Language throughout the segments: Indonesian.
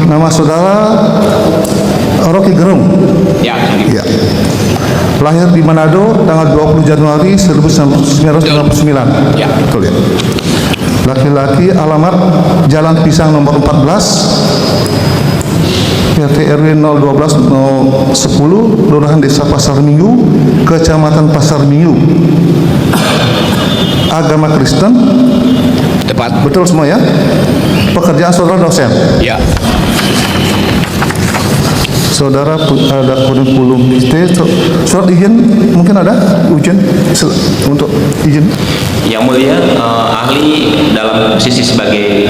Nama saudara Rocky Gerung. Ya. Ya. Lahir di Manado tanggal 20 Januari 1999. Ya. Betul ya. Laki-laki, alamat Jalan Pisang nomor 14, RT RW 012 010, Kelurahan Desa Pasar Minggu, Kecamatan Pasar Minggu. Agama Kristen. Tepat. Betul semua ya. Pekerjaan saudara dosen. Ya. Saudara ada kurikulum vitae, surat izin mungkin ada ujian untuk izin. Yang mulia, ahli dalam posisi sebagai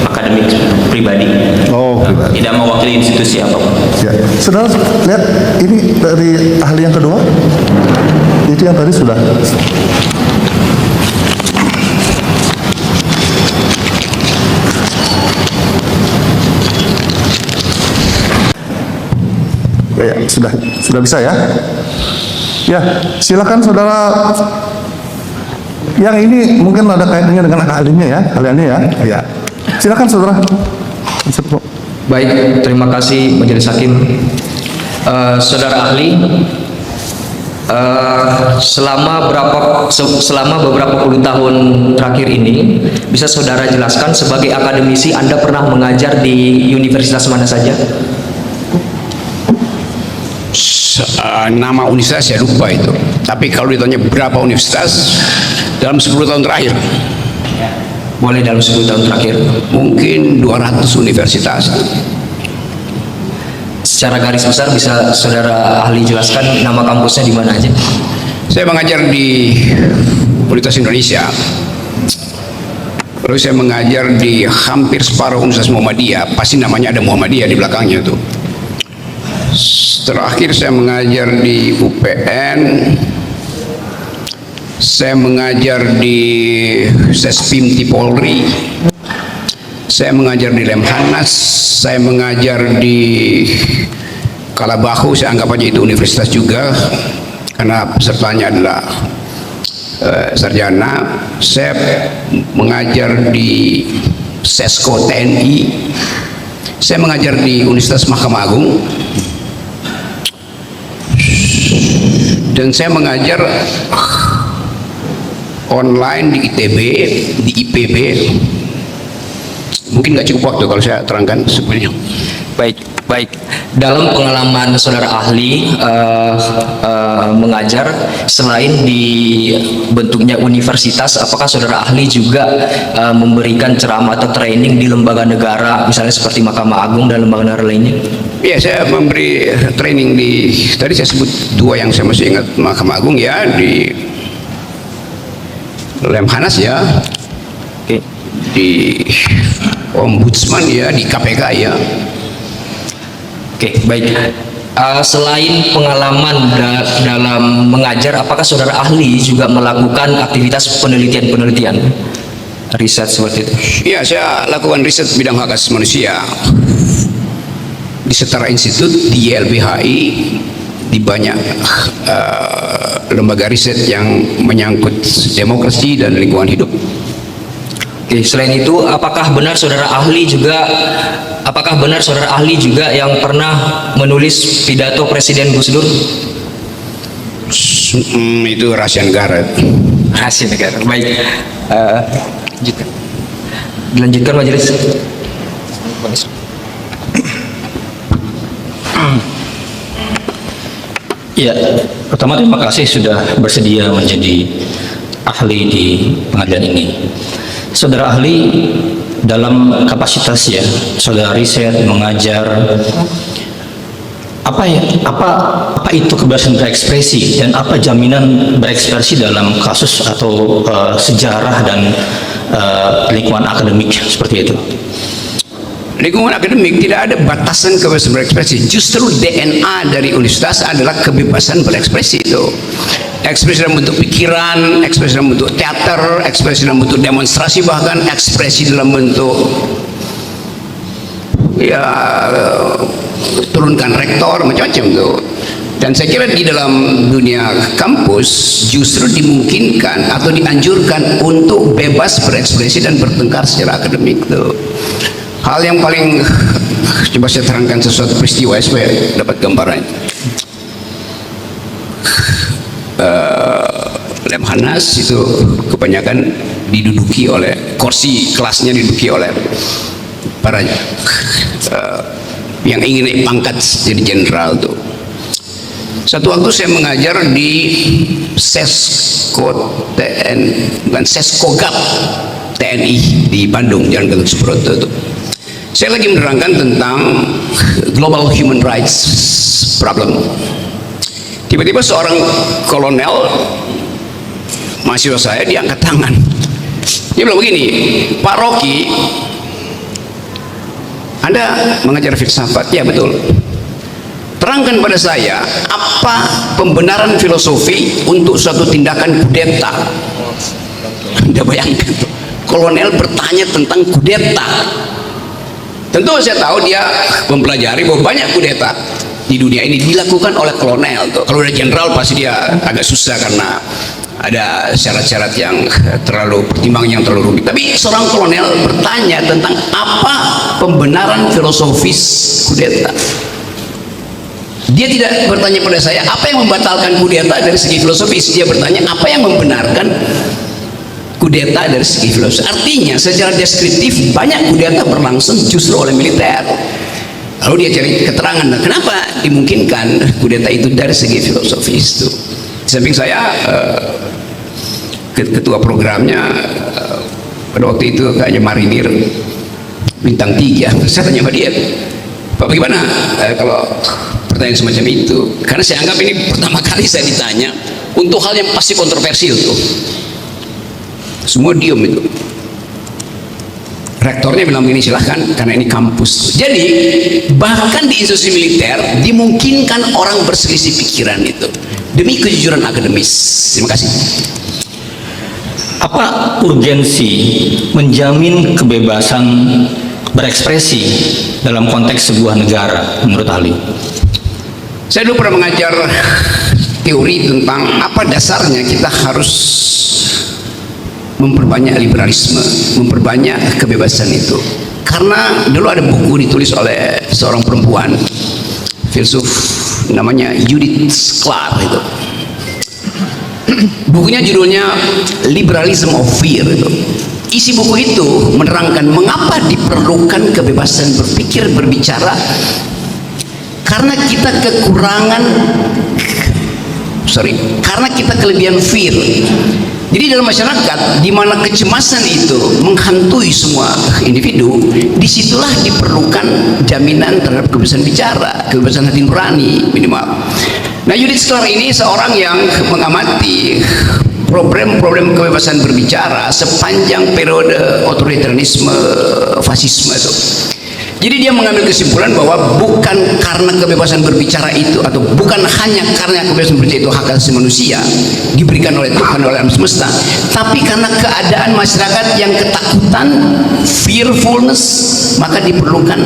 akademik pribadi. Oh, pribadi. Tidak mewakili institusi apapun. Ya. Saudara lihat ini dari ahli yang kedua. Itu yang tadi sudah. Ya, sudah bisa ya. Ya, silakan saudara. Yang ini mungkin ada kaitannya dengan ahlinya ya, ahliannya ya. Ya. Silakan saudara. Baik, terima kasih Majelis Hakim. Saudara ahli, selama beberapa puluh tahun terakhir ini, bisa saudara jelaskan sebagai akademisi Anda pernah mengajar di universitas mana saja? Nama universitas saya lupa itu. Tapi kalau ditanya berapa universitas dalam 10 tahun terakhir, Boleh dalam 10 tahun terakhir. mungkin 200 universitas. Secara garis besar bisa saudara ahli jelaskan nama kampusnya di mana aja? Saya mengajar di Universitas Indonesia. Lalu saya mengajar di hampir separuh Universitas Muhammadiyah. Pasti namanya ada Muhammadiyah di belakangnya tuh. Terakhir saya mengajar di UPN, saya mengajar di Sespim Polri, saya mengajar di Lemhanas, saya mengajar di Kalabahu, saya anggap aja itu universitas juga karena pesertanya adalah sarjana. Saya mengajar di Sesko TNI, saya mengajar di Universitas Mahkamah Agung, dan saya mengajar online di ITB, di IPB. Mungkin nggak cukup waktu kalau saya terangkan sebenarnya. Baik. Dalam pengalaman saudara ahli mengajar, selain di bentuknya universitas, apakah saudara ahli juga memberikan ceramah atau training di lembaga negara, misalnya seperti Mahkamah Agung dan lembaga negara lainnya? Ya, saya memberi training di, tadi saya sebut dua yang saya masih ingat, Mahkamah Agung ya, di Lemhanas ya, Oke. di Ombudsman ya, di KPK ya. Oke, baik. Selain pengalaman dalam mengajar, apakah saudara ahli juga melakukan aktivitas penelitian riset seperti itu? Ya, saya lakukan riset bidang hak asasi manusia di Setara Institut, di YLBHI, di banyak lembaga riset yang menyangkut demokrasi dan lingkungan hidup. Oke, selain itu, apakah benar saudara ahli juga yang pernah menulis pidato Presiden Gus Dur? Itu rahasia negara. Rahasia negara. Baik. Dilanjutkan majelis. Ya, pertama terima kasih sudah bersedia menjadi ahli di pengadilan ini. Saudara ahli, dalam kapasitasnya, saudara riset, mengajar, apa itu kebebasan berekspresi dan apa jaminan berekspresi dalam kasus atau sejarah dan lingkungan akademik seperti itu? Lingkungan akademik tidak ada batasan kebebasan berekspresi. Justru DNA dari universitas adalah kebebasan berekspresi itu. Ekspresi dalam bentuk pikiran, ekspresi dalam bentuk teater, ekspresi dalam bentuk demonstrasi, bahkan ekspresi dalam bentuk ya turunkan rektor, macam-macam tuh. Dan saya kira di dalam dunia kampus justru dimungkinkan atau dianjurkan untuk bebas berekspresi dan bertengkar secara akademik tuh. Hal yang paling coba saya terangkan sesuatu peristiwa supaya dapat gambaran. Lemhanas itu kebanyakan diduduki oleh kursi kelasnya, diduduki oleh para yang ingin naik pangkat jadi jenderal tuh. Satu waktu saya mengajar di Seskogap TNI di Bandung, Jalan Gatot Subroto tuh. Saya lagi menerangkan tentang global human rights problem. Tiba-tiba seorang kolonel mahasiswa saya diangkat tangan. Dia bilang begini, Pak Rocky, Anda mengajar filsafat? Ya betul. Terangkan pada saya apa pembenaran filosofi untuk suatu tindakan kudeta. Anda bayangkan tuh, kolonel bertanya tentang kudeta. Tentu saya tahu dia mempelajari bahwa banyak kudeta di dunia ini dilakukan oleh kolonel tuh. Kalau udah jenderal pasti dia agak susah karena ada syarat-syarat yang terlalu, pertimbangan yang terlalu rumit. Tapi seorang kolonel bertanya tentang apa pembenaran filosofis kudeta. Dia tidak bertanya pada saya apa yang membatalkan kudeta dari segi filosofis. Dia bertanya apa yang membenarkan kudeta dari segi filosofis. Artinya secara deskriptif banyak kudeta berlangsung justru oleh militer. Lalu dia cari keterangan, nah, kenapa dimungkinkan kudeta itu dari segi filosofis itu. Di samping saya ketua programnya pada waktu itu kayaknya marinir bintang 3. Saya tanya sama dia, Pak bagaimana kalau pertanyaan semacam itu, karena saya anggap ini pertama kali saya ditanya untuk hal yang pasti kontroversial tuh. Semua diem itu. Rektornya bilang begini, silahkan karena ini kampus. Jadi bahkan di institusi militer dimungkinkan orang berselisih pikiran itu demi kejujuran akademis. Terima kasih. Apa urgensi menjamin kebebasan berekspresi dalam konteks sebuah negara menurut ahli? Saya dulu pernah mengajar teori tentang apa dasarnya kita harus memperbanyak liberalisme, memperbanyak kebebasan itu. Karena dulu ada buku ditulis oleh seorang perempuan filsuf namanya Judith Sklar itu. Bukunya judulnya Liberalism of Fear itu. Isi buku itu menerangkan mengapa diperlukan kebebasan berpikir, berbicara, karena kita karena kita kelebihan fear. Jadi dalam masyarakat di mana kecemasan itu menghantui semua individu, disitulah diperlukan jaminan terhadap kebebasan bicara, kebebasan hati nurani minimal. Nah, Judith Sklar ini seorang yang mengamati problem-problem kebebasan berbicara sepanjang periode otoritarianisme, fasisme itu. Jadi dia mengambil kesimpulan bahwa bukan karena kebebasan berbicara itu, atau bukan hanya karena kebebasan berbicara itu hak asasi manusia diberikan oleh Tuhan, oleh alam semesta, tapi karena keadaan masyarakat yang ketakutan, fearfulness, maka diperlukan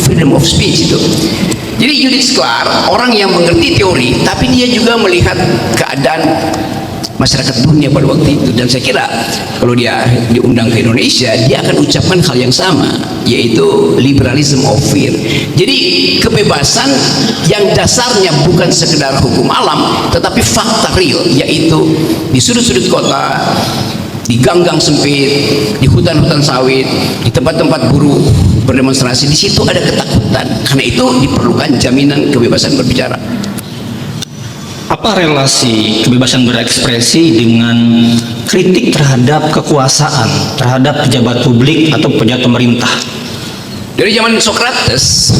freedom of speech itu. Jadi Judith Sklar orang yang mengerti teori, tapi dia juga melihat keadaan masyarakat dunia pada waktu itu, dan saya kira kalau dia diundang ke Indonesia dia akan ucapkan hal yang sama, yaitu liberalism of fear. Jadi kebebasan yang dasarnya bukan sekedar hukum alam tetapi fakta real, yaitu di sudut-sudut kota, di gang-gang sempit, di hutan-hutan sawit, di tempat-tempat buruh berdemonstrasi, di situ ada ketakutan. Karena itu diperlukan jaminan kebebasan berbicara. Apa relasi kebebasan berekspresi dengan kritik terhadap kekuasaan, terhadap pejabat publik atau pejabat pemerintah? Dari zaman Socrates,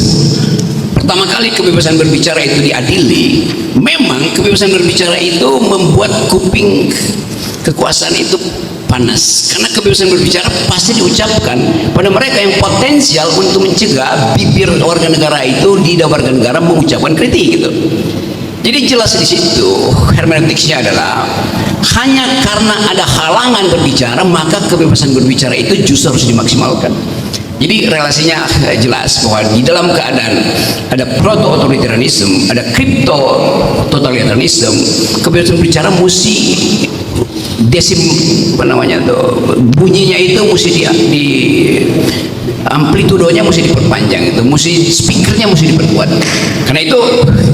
pertama kali kebebasan berbicara itu diadili. Memang kebebasan berbicara itu membuat kuping kekuasaan itu panas, karena kebebasan berbicara pasti diucapkan pada mereka yang potensial untuk mencegah bibir warga negara itu, lidah warga negara mengucapkan kritik gitu. Jadi jelas di situ hermeneutiknya adalah hanya karena ada halangan berbicara maka kebebasan berbicara itu justru harus dimaksimalkan. Jadi relasinya jelas bahwa di dalam keadaan ada proto-otoritarianisme, ada kripto-totalitarianisme, kebebasan berbicara mesti bunyinya itu mesti amplitudonya mesti diperpanjang, itu mesti speakernya mesti diperkuat. Karena itu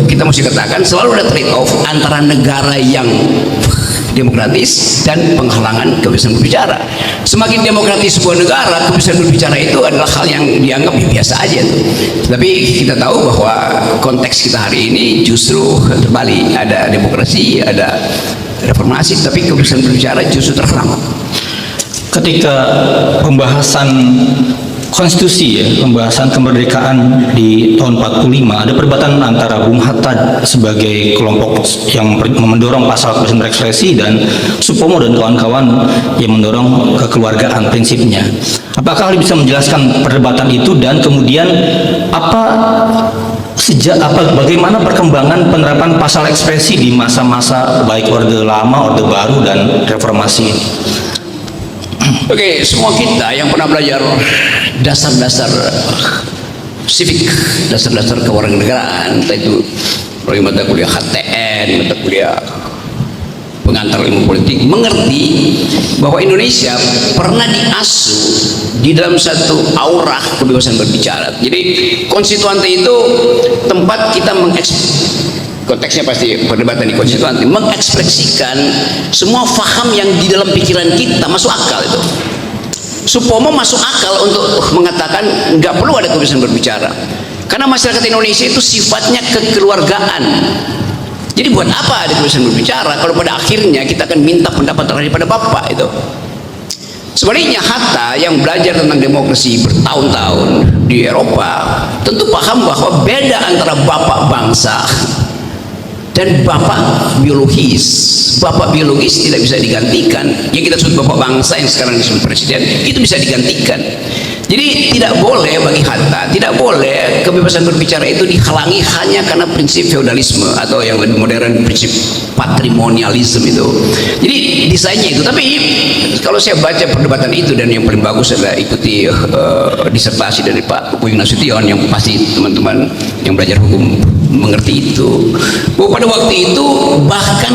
kita mesti katakan selalu ada trade off antara negara yang demokratis dan penghalangan kebebasan berbicara. Semakin demokratis sebuah negara, kebebasan berbicara itu adalah hal yang dianggap biasa aja tuh. Tapi kita tahu bahwa konteks kita hari ini justru terbalik, ada demokrasi, ada reformasi, tapi kebebasan berbicara justru terhalang. Ketika pembahasan konstitusi ya, pembahasan kemerdekaan di tahun 45, ada perdebatan antara Bung Hatta sebagai kelompok yang mendorong pasal kebebasan berekspresi dan Supomo dan kawan-kawan yang mendorong kekeluargaan prinsipnya. Apakah bisa menjelaskan perdebatan itu dan kemudian bagaimana perkembangan penerapan pasal ekspresi di masa-masa baik Orde Lama, Orde Baru dan Reformasi? Oke, semua kita yang pernah belajar dasar-dasar civic, dasar-dasar kewarganegaraan, entah itu melalui mata kuliah HTN, mata kuliah pengantar ilmu politik, mengerti bahwa Indonesia pernah diasuh di dalam satu aura kebebasan berbicara. Jadi konstituante itu tempat kita konteksnya pasti perdebatan di konstituante, mengekspresikan semua faham yang di dalam pikiran kita masuk akal itu. Supomo masuk akal untuk mengatakan nggak perlu ada kebebasan berbicara karena masyarakat Indonesia itu sifatnya kekeluargaan. Jadi buat apa ada kebebasan berbicara kalau pada akhirnya kita akan minta pendapat daripada bapak itu. Sebaliknya Hatta yang belajar tentang demokrasi bertahun-tahun di Eropa tentu paham bahwa beda antara bapak bangsa dan bapak biologis. Bapak biologis tidak bisa digantikan. Yang kita sebut bapak bangsa yang sekarang disebut presiden itu bisa digantikan. Jadi tidak boleh bagi Hatta, tidak boleh kebebasan berbicara itu dihalangi hanya karena prinsip feodalisme atau yang lebih modern prinsip patrimonialisme itu. Jadi desainnya itu. Tapi kalau saya baca perdebatan itu dan yang paling bagus adalah ikuti disertasi dari Pak Uyung Nasution yang pasti teman-teman yang belajar hukum mengerti itu. Bahwa pada waktu itu bahkan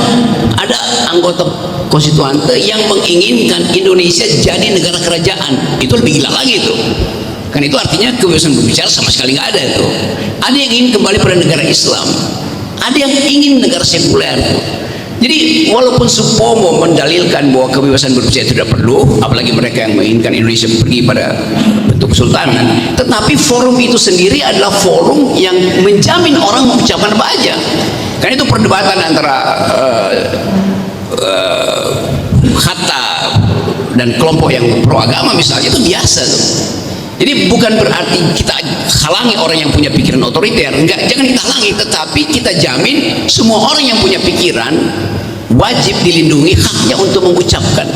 ada anggota konstituante yang menginginkan Indonesia jadi negara kerajaan. Itu lebih gila lagi itu. Kan itu artinya kebebasan berbicara sama sekali nggak ada itu. Ada yang ingin kembali pada negara Islam, ada yang ingin negara sekuler. Jadi walaupun Supomo mendalilkan bahwa kebebasan berbicara itu tidak perlu, apalagi mereka yang menginginkan Indonesia pergi pada bentuk kesultanan, tetapi forum itu sendiri adalah forum yang menjamin orang mengucapkan apa aja. Karena itu perdebatan antara Hatta dan kelompok yang pro agama misalnya itu biasa tuh. Jadi bukan berarti kita halangi orang yang punya pikiran otoriter, enggak, jangan kita halangi, tetapi kita jamin semua orang yang punya pikiran wajib dilindungi haknya untuk mengucapkan.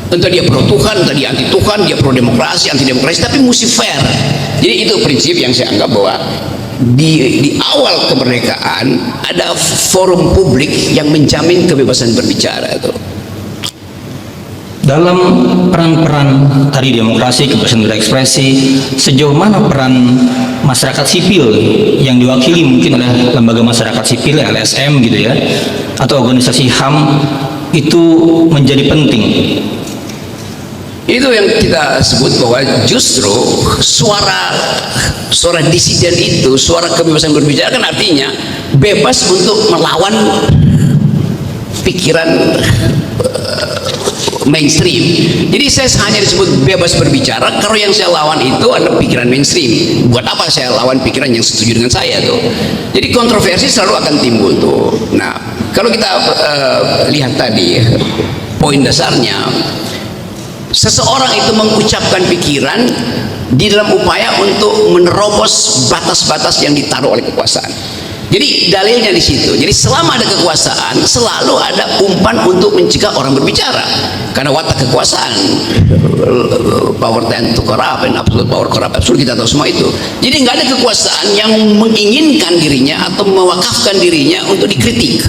Entah dia pro Tuhan, entah dia anti Tuhan, dia pro demokrasi, anti demokrasi, tapi mesti fair. Jadi itu prinsip yang saya anggap bahwa di awal kemerdekaan ada forum publik yang menjamin kebebasan berbicara itu. Dalam peran-peran tadi demokrasi, kebebasan berekspresi, sejauh mana peran masyarakat sipil yang diwakili mungkin oleh lembaga masyarakat sipil LSM gitu ya, atau organisasi HAM itu menjadi penting? Itu yang kita sebut bahwa justru suara disiden itu, suara kebebasan berbicara kan artinya bebas untuk melawan pikiran mainstream. Jadi saya hanya disebut bebas berbicara kalau yang saya lawan itu adalah pikiran mainstream. Buat apa saya lawan pikiran yang setuju dengan saya tuh? Jadi kontroversi selalu akan timbul tuh. Nah, kalau kita lihat tadi poin dasarnya, seseorang itu mengucapkan pikiran di dalam upaya untuk menerobos batas-batas yang ditaruh oleh kekuasaan. Jadi dalilnya di situ. Jadi selama ada kekuasaan, selalu ada umpan untuk mencegah orang berbicara. Karena watak kekuasaan, power tend to corrupt, and absolute power corrupt, absolute, kita tahu semua itu. Jadi nggak ada kekuasaan yang menginginkan dirinya atau mewakafkan dirinya untuk dikritik.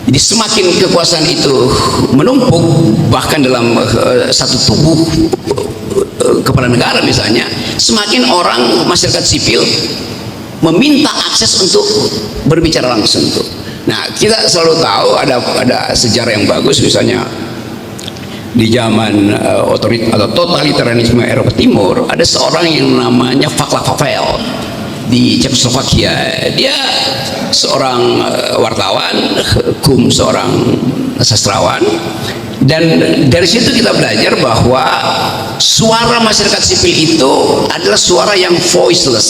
Jadi semakin kekuasaan itu menumpuk, bahkan dalam satu tubuh kepala negara misalnya, semakin orang masyarakat sipil meminta akses untuk berbicara langsung tuh. Nah, kita selalu tahu ada sejarah yang bagus, misalnya di zaman atau totalitarianisme Eropa Timur, ada seorang yang namanya Václav Havel di Cekoslovakia. Dia seorang wartawan, seorang sastrawan, dan dari situ kita belajar bahwa suara masyarakat sipil itu adalah suara yang voiceless,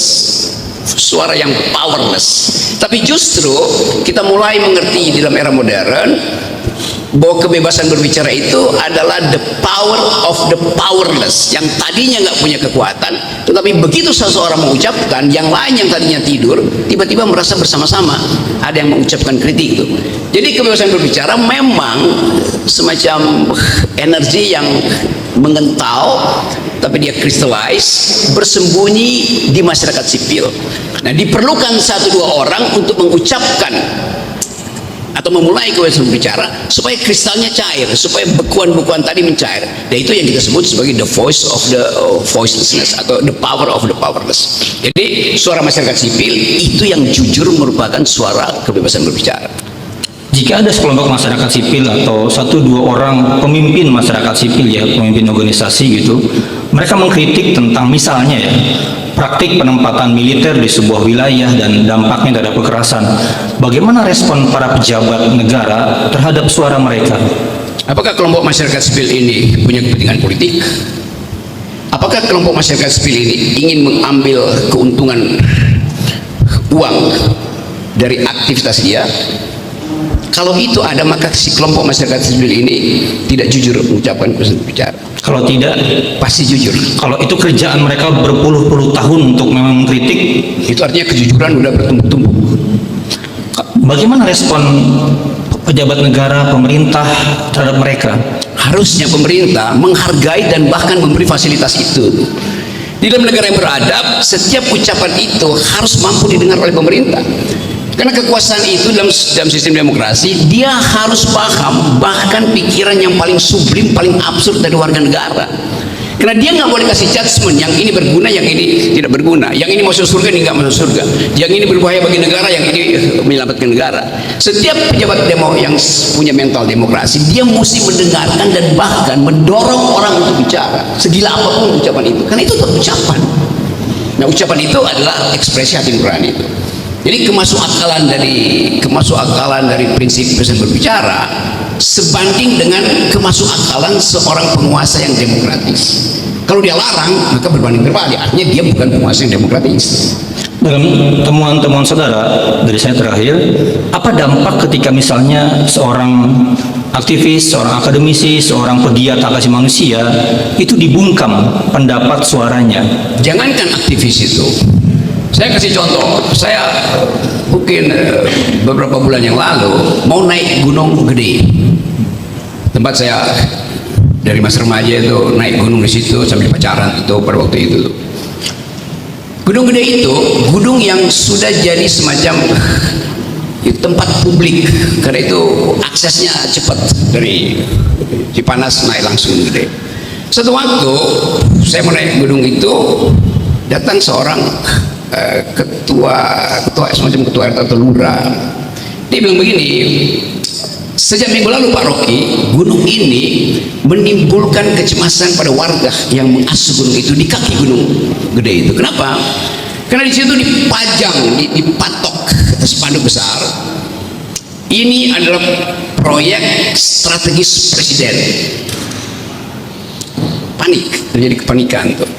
suara yang powerless. Tapi justru kita mulai mengerti di dalam era modern bahwa kebebasan berbicara itu adalah the power of the powerless, yang tadinya nggak punya kekuatan, tetapi begitu seseorang mengucapkan, yang lain yang tadinya tidur tiba-tiba merasa bersama-sama, ada yang mengucapkan kritik itu. Jadi kebebasan berbicara memang semacam energi yang mengental, tapi dia crystallize, bersembunyi di masyarakat sipil. Nah, diperlukan 1-2 orang untuk mengucapkan atau memulai kebebasan berbicara supaya kristalnya cair, supaya bekuan-bekuan tadi mencair. Dan itu yang kita sebut sebagai the voice of the voicelessness atau the power of the powerless. Jadi suara masyarakat sipil itu yang jujur merupakan suara kebebasan berbicara. Jika ada sekelompok masyarakat sipil atau 1-2 orang pemimpin masyarakat sipil, ya, pemimpin organisasi gitu, mereka mengkritik tentang misalnya ya praktik penempatan militer di sebuah wilayah dan dampaknya terhadap kekerasan, bagaimana respon para pejabat negara terhadap suara mereka? Apakah kelompok masyarakat sipil ini punya kepentingan politik? Apakah kelompok masyarakat sipil ini ingin mengambil keuntungan uang dari aktivitas dia? Kalau itu ada, maka si kelompok masyarakat sipil ini tidak jujur mengucapkan kebebasan berbicara. Kalau tidak, pasti jujur. kalau itu kerjaan mereka berpuluh-puluh tahun untuk memang mengkritik, itu artinya kejujuran udah bertumbuh-tumbuh. bagaimana respon pejabat negara, pemerintah terhadap mereka? Harusnya pemerintah menghargai dan bahkan memberi fasilitas itu. Di dalam negara yang beradab, setiap ucapan itu harus mampu didengar oleh pemerintah. Karena kekuasaan itu dalam sistem demokrasi, dia harus paham bahkan pikiran yang paling sublim, paling absurd dari warga negara. Karena dia nggak boleh kasih judgement, yang ini berguna, yang ini tidak berguna, yang ini masuk surga, ini nggak masuk surga, yang ini berbahaya bagi negara, yang ini menyelamatkan negara. Setiap pejabat yang punya mental demokrasi, dia mesti mendengarkan dan bahkan mendorong orang untuk bicara, segila apapun ucapan itu, karena itu tetap ucapan. Nah, ucapan itu adalah ekspresi hati nurani itu. Jadi kemasukakalan dari prinsip kebebasan berbicara sebanding dengan kemasukakalan seorang penguasa yang demokratis. Kalau dia larang, maka berbanding terbalik, artinya dia bukan penguasa yang demokratis. Dalam temuan-temuan saudara, dari saya terakhir, apa dampak ketika misalnya seorang aktivis, seorang akademisi, seorang pegiat hak asasi manusia itu dibungkam pendapat suaranya? Jangankan aktivis itu, saya kasih contoh. Saya mungkin beberapa bulan yang lalu mau naik Gunung Gede, tempat saya dari masa remaja itu naik gunung di situ sambil pacaran itu pada waktu itu. Gunung Gede itu gunung yang sudah jadi semacam tempat publik, karena itu aksesnya cepat dari Cipanas naik langsung Gede. Satu waktu saya mau naik gunung itu, datang seorang ketua semacam ketua RT atau lurah. Dia bilang begini, sejak minggu lalu Pak Rocky, gunung ini menimbulkan kecemasan pada warga yang mengasuh gunung itu di kaki Gunung Gede itu. Kenapa? Karena di situ dipajang, dipatok spanduk besar. Ini adalah proyek strategis presiden. Panik, terjadi kepanikan tuh.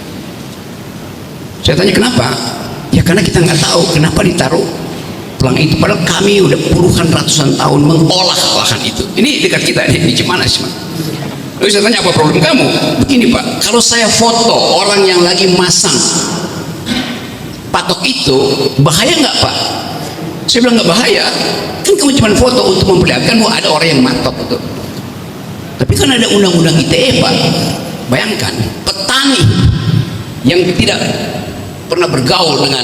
Saya tanya kenapa? Ya karena kita nggak tahu kenapa ditaruh pelang itu, padahal kami udah puluhan ratusan tahun mengolah lahan itu. Ini dekat kita nih, di Cipanas. Lalu saya tanya, apa problem kamu? Begini Pak, kalau saya foto orang yang lagi masang patok itu, bahaya nggak Pak? Saya bilang nggak bahaya, kan kamu cuma foto untuk memperlihatkan bahwa ada orang yang matok itu. Tapi kan ada undang-undang ITE Pak. Bayangkan petani yang tidak pernah bergaul dengan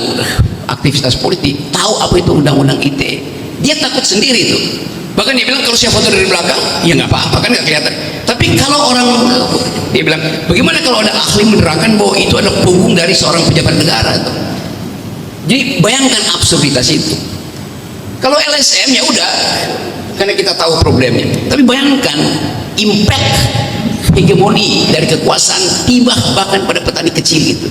aktivitas politik tahu apa itu undang-undang ITE, dia takut sendiri itu. Bahkan dia bilang kalau saya foto dari belakang ya nggak apa-apa, kan nggak kelihatan. Tapi kalau orang, dia bilang bagaimana kalau ada ahli menerangkan bahwa itu adalah punggung dari seorang pejabat negara itu. Jadi bayangkan absurditas itu. Kalau LSM ya udah, karena kita tahu problemnya. Tapi bayangkan impact hegemoni dari kekuasaan tiba bahkan pada petani kecil itu.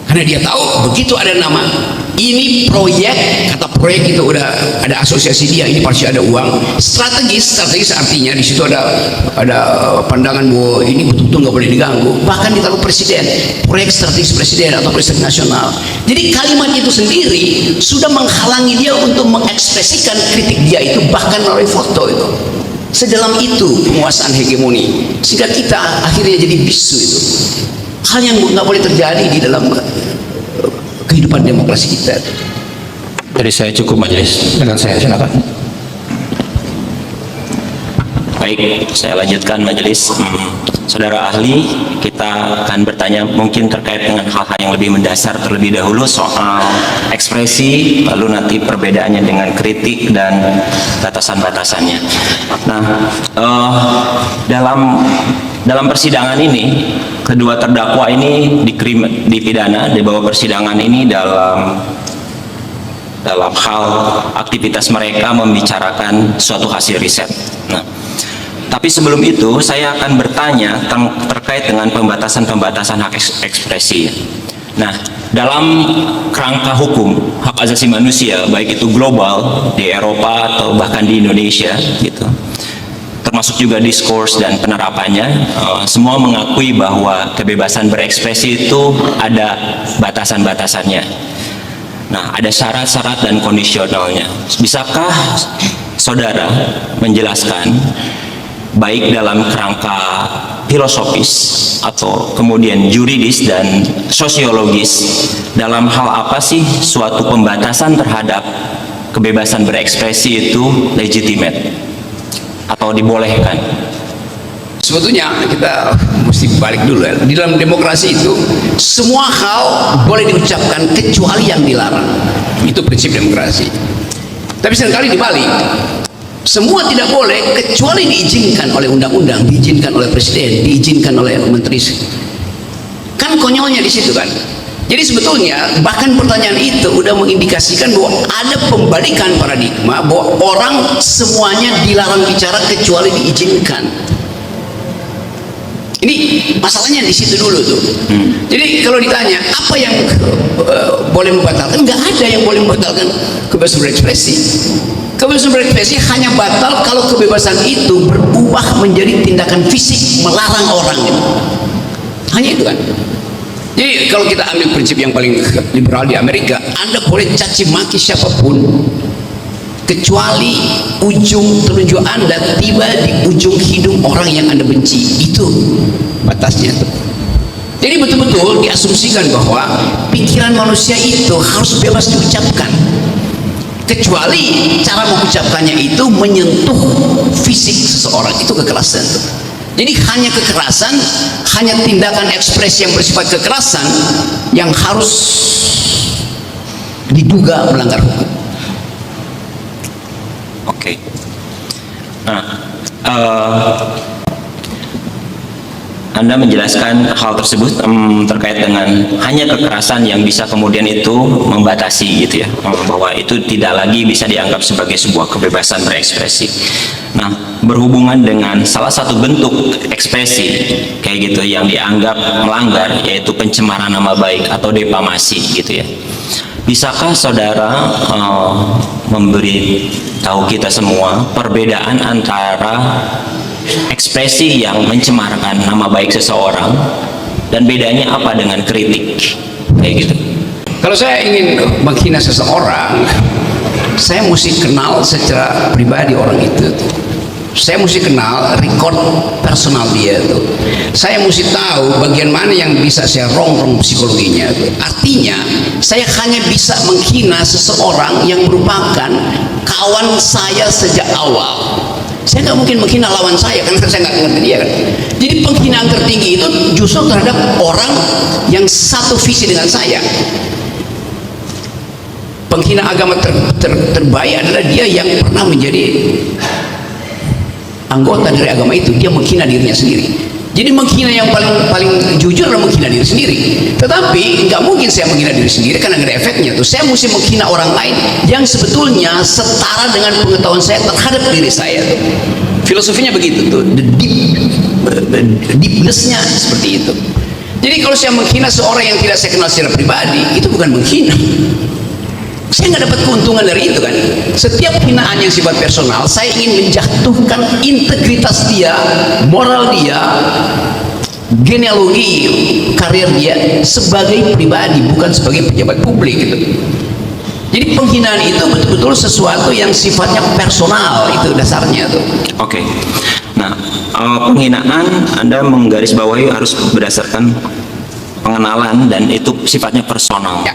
Karena dia tahu begitu ada nama ini proyek, kata proyek itu udah ada asosiasi dia, ini pasti ada uang. Strategis artinya di situ ada pandangan bahwa ini betul-betul nggak boleh diganggu. Bahkan ditaruh presiden, proyek strategis presiden atau presiden nasional. Jadi kalimat itu sendiri sudah menghalangi dia untuk mengekspresikan kritik dia itu, bahkan melalui foto itu. Sedalam itu penguasaan hegemoni, sehingga kita akhirnya jadi bisu itu. Hal yang nggak boleh terjadi di dalam kehidupan demokrasi kita. Jadi saya cukup majelis dengan saya, silakan. Baik, saya lanjutkan majelis. Saudara ahli, kita akan bertanya mungkin terkait dengan hal-hal yang lebih mendasar terlebih dahulu soal ekspresi, lalu nanti perbedaannya dengan kritik dan batasan-batasannya. Nah, dalam persidangan ini, kedua terdakwa ini dipidana di bawah persidangan ini dalam hal aktivitas mereka membicarakan suatu hasil riset. Nah, tapi sebelum itu saya akan bertanya terkait dengan pembatasan-pembatasan hak ekspresi. Nah, dalam kerangka hukum hak asasi manusia, baik itu global di Eropa atau bahkan di Indonesia, gitu, termasuk juga diskurs dan penerapannya, semua mengakui bahwa kebebasan berekspresi itu ada batasan-batasannya. Nah, ada syarat-syarat dan kondisionalnya. Bisakah saudara menjelaskan baik dalam kerangka filosofis atau kemudian juridis dan sosiologis, dalam hal apa sih suatu pembatasan terhadap kebebasan berekspresi itu legitimate atau dibolehkan? Sebetulnya kita mesti balik dulu ya. Di dalam demokrasi itu semua hal boleh diucapkan kecuali yang dilarang. Itu prinsip demokrasi. Tapi seringkali dibalik. Semua tidak boleh kecuali diizinkan oleh undang-undang, diizinkan oleh presiden, diizinkan oleh menteri. Kan konyolnya di situ kan. Jadi sebetulnya bahkan pertanyaan itu udah mengindikasikan bahwa ada pembalikan paradigma bahwa orang semuanya dilarang bicara kecuali diizinkan. Ini masalahnya di situ dulu tuh. Jadi kalau ditanya apa yang boleh membatalkan, nggak ada yang boleh membatalkan kebebasan berekspresi. Kebebasan berekspresi hanya batal kalau kebebasan itu berubah menjadi tindakan fisik melarang orang. Hanya itu kan. Jadi kalau kita ambil prinsip yang paling liberal di Amerika, Anda boleh caci maki siapapun kecuali ujung telunjuk Anda tiba di ujung hidung orang yang Anda benci. Itu batasnya tuh. Jadi betul-betul diasumsikan bahwa pikiran manusia itu harus bebas diucapkan, kecuali cara mengucapkannya itu menyentuh fisik seseorang. Itu kekerasan tuh. Jadi hanya kekerasan, hanya tindakan ekspresi yang bersifat kekerasan yang harus diduga melanggar hukum. Oke. Nah, Anda menjelaskan hal tersebut terkait dengan hanya kekerasan yang bisa kemudian itu membatasi gitu ya, bahwa itu tidak lagi bisa dianggap sebagai sebuah kebebasan berekspresi. Nah, berhubungan dengan salah satu bentuk ekspresi kayak gitu yang dianggap melanggar, yaitu pencemaran nama baik atau defamasi gitu ya. Bisakah saudara memberi tahu kita semua perbedaan antara ekspresi yang mencemarkan nama baik seseorang dan bedanya apa dengan kritik kayak gitu? Kalau saya ingin menghina seseorang, saya mesti kenal secara pribadi orang itu tuh. Saya mesti kenal record personal dia tuh. Saya mesti tahu bagian mana yang bisa saya rongrong psikologinya tuh. Artinya saya hanya bisa menghina seseorang yang merupakan kawan saya sejak awal. Saya nggak mungkin menghina lawan saya karena saya nggak ngerti dia kan. Jadi penghinaan tertinggi itu justru terhadap orang yang satu visi dengan saya. Penghina agama terbaik adalah dia yang pernah menjadi anggota dari agama itu. Dia menghina dirinya sendiri. Jadi menghina yang paling jujur adalah menghina diri sendiri. Tetapi nggak mungkin saya menghina diri sendiri karena nggak ada efeknya tuh. Saya mesti menghina orang lain yang sebetulnya setara dengan pengetahuan saya terhadap diri saya tuh. Filosofinya begitu tuh. The deep deepness-nya seperti itu. Jadi kalau saya menghina seorang yang tidak saya kenal secara pribadi, itu bukan menghina. Saya nggak dapat keuntungan dari itu kan. Setiap hinaan yang sifat personal, saya ingin menjatuhkan integritas dia, moral dia, genealogi karir dia sebagai pribadi, bukan sebagai pejabat publik gitu. Jadi penghinaan itu betul-betul sesuatu yang sifatnya personal, itu dasarnya tuh. Oke. Nah, penghinaan Anda menggarisbawahi harus berdasarkan pengenalan dan itu sifatnya personal. Ya.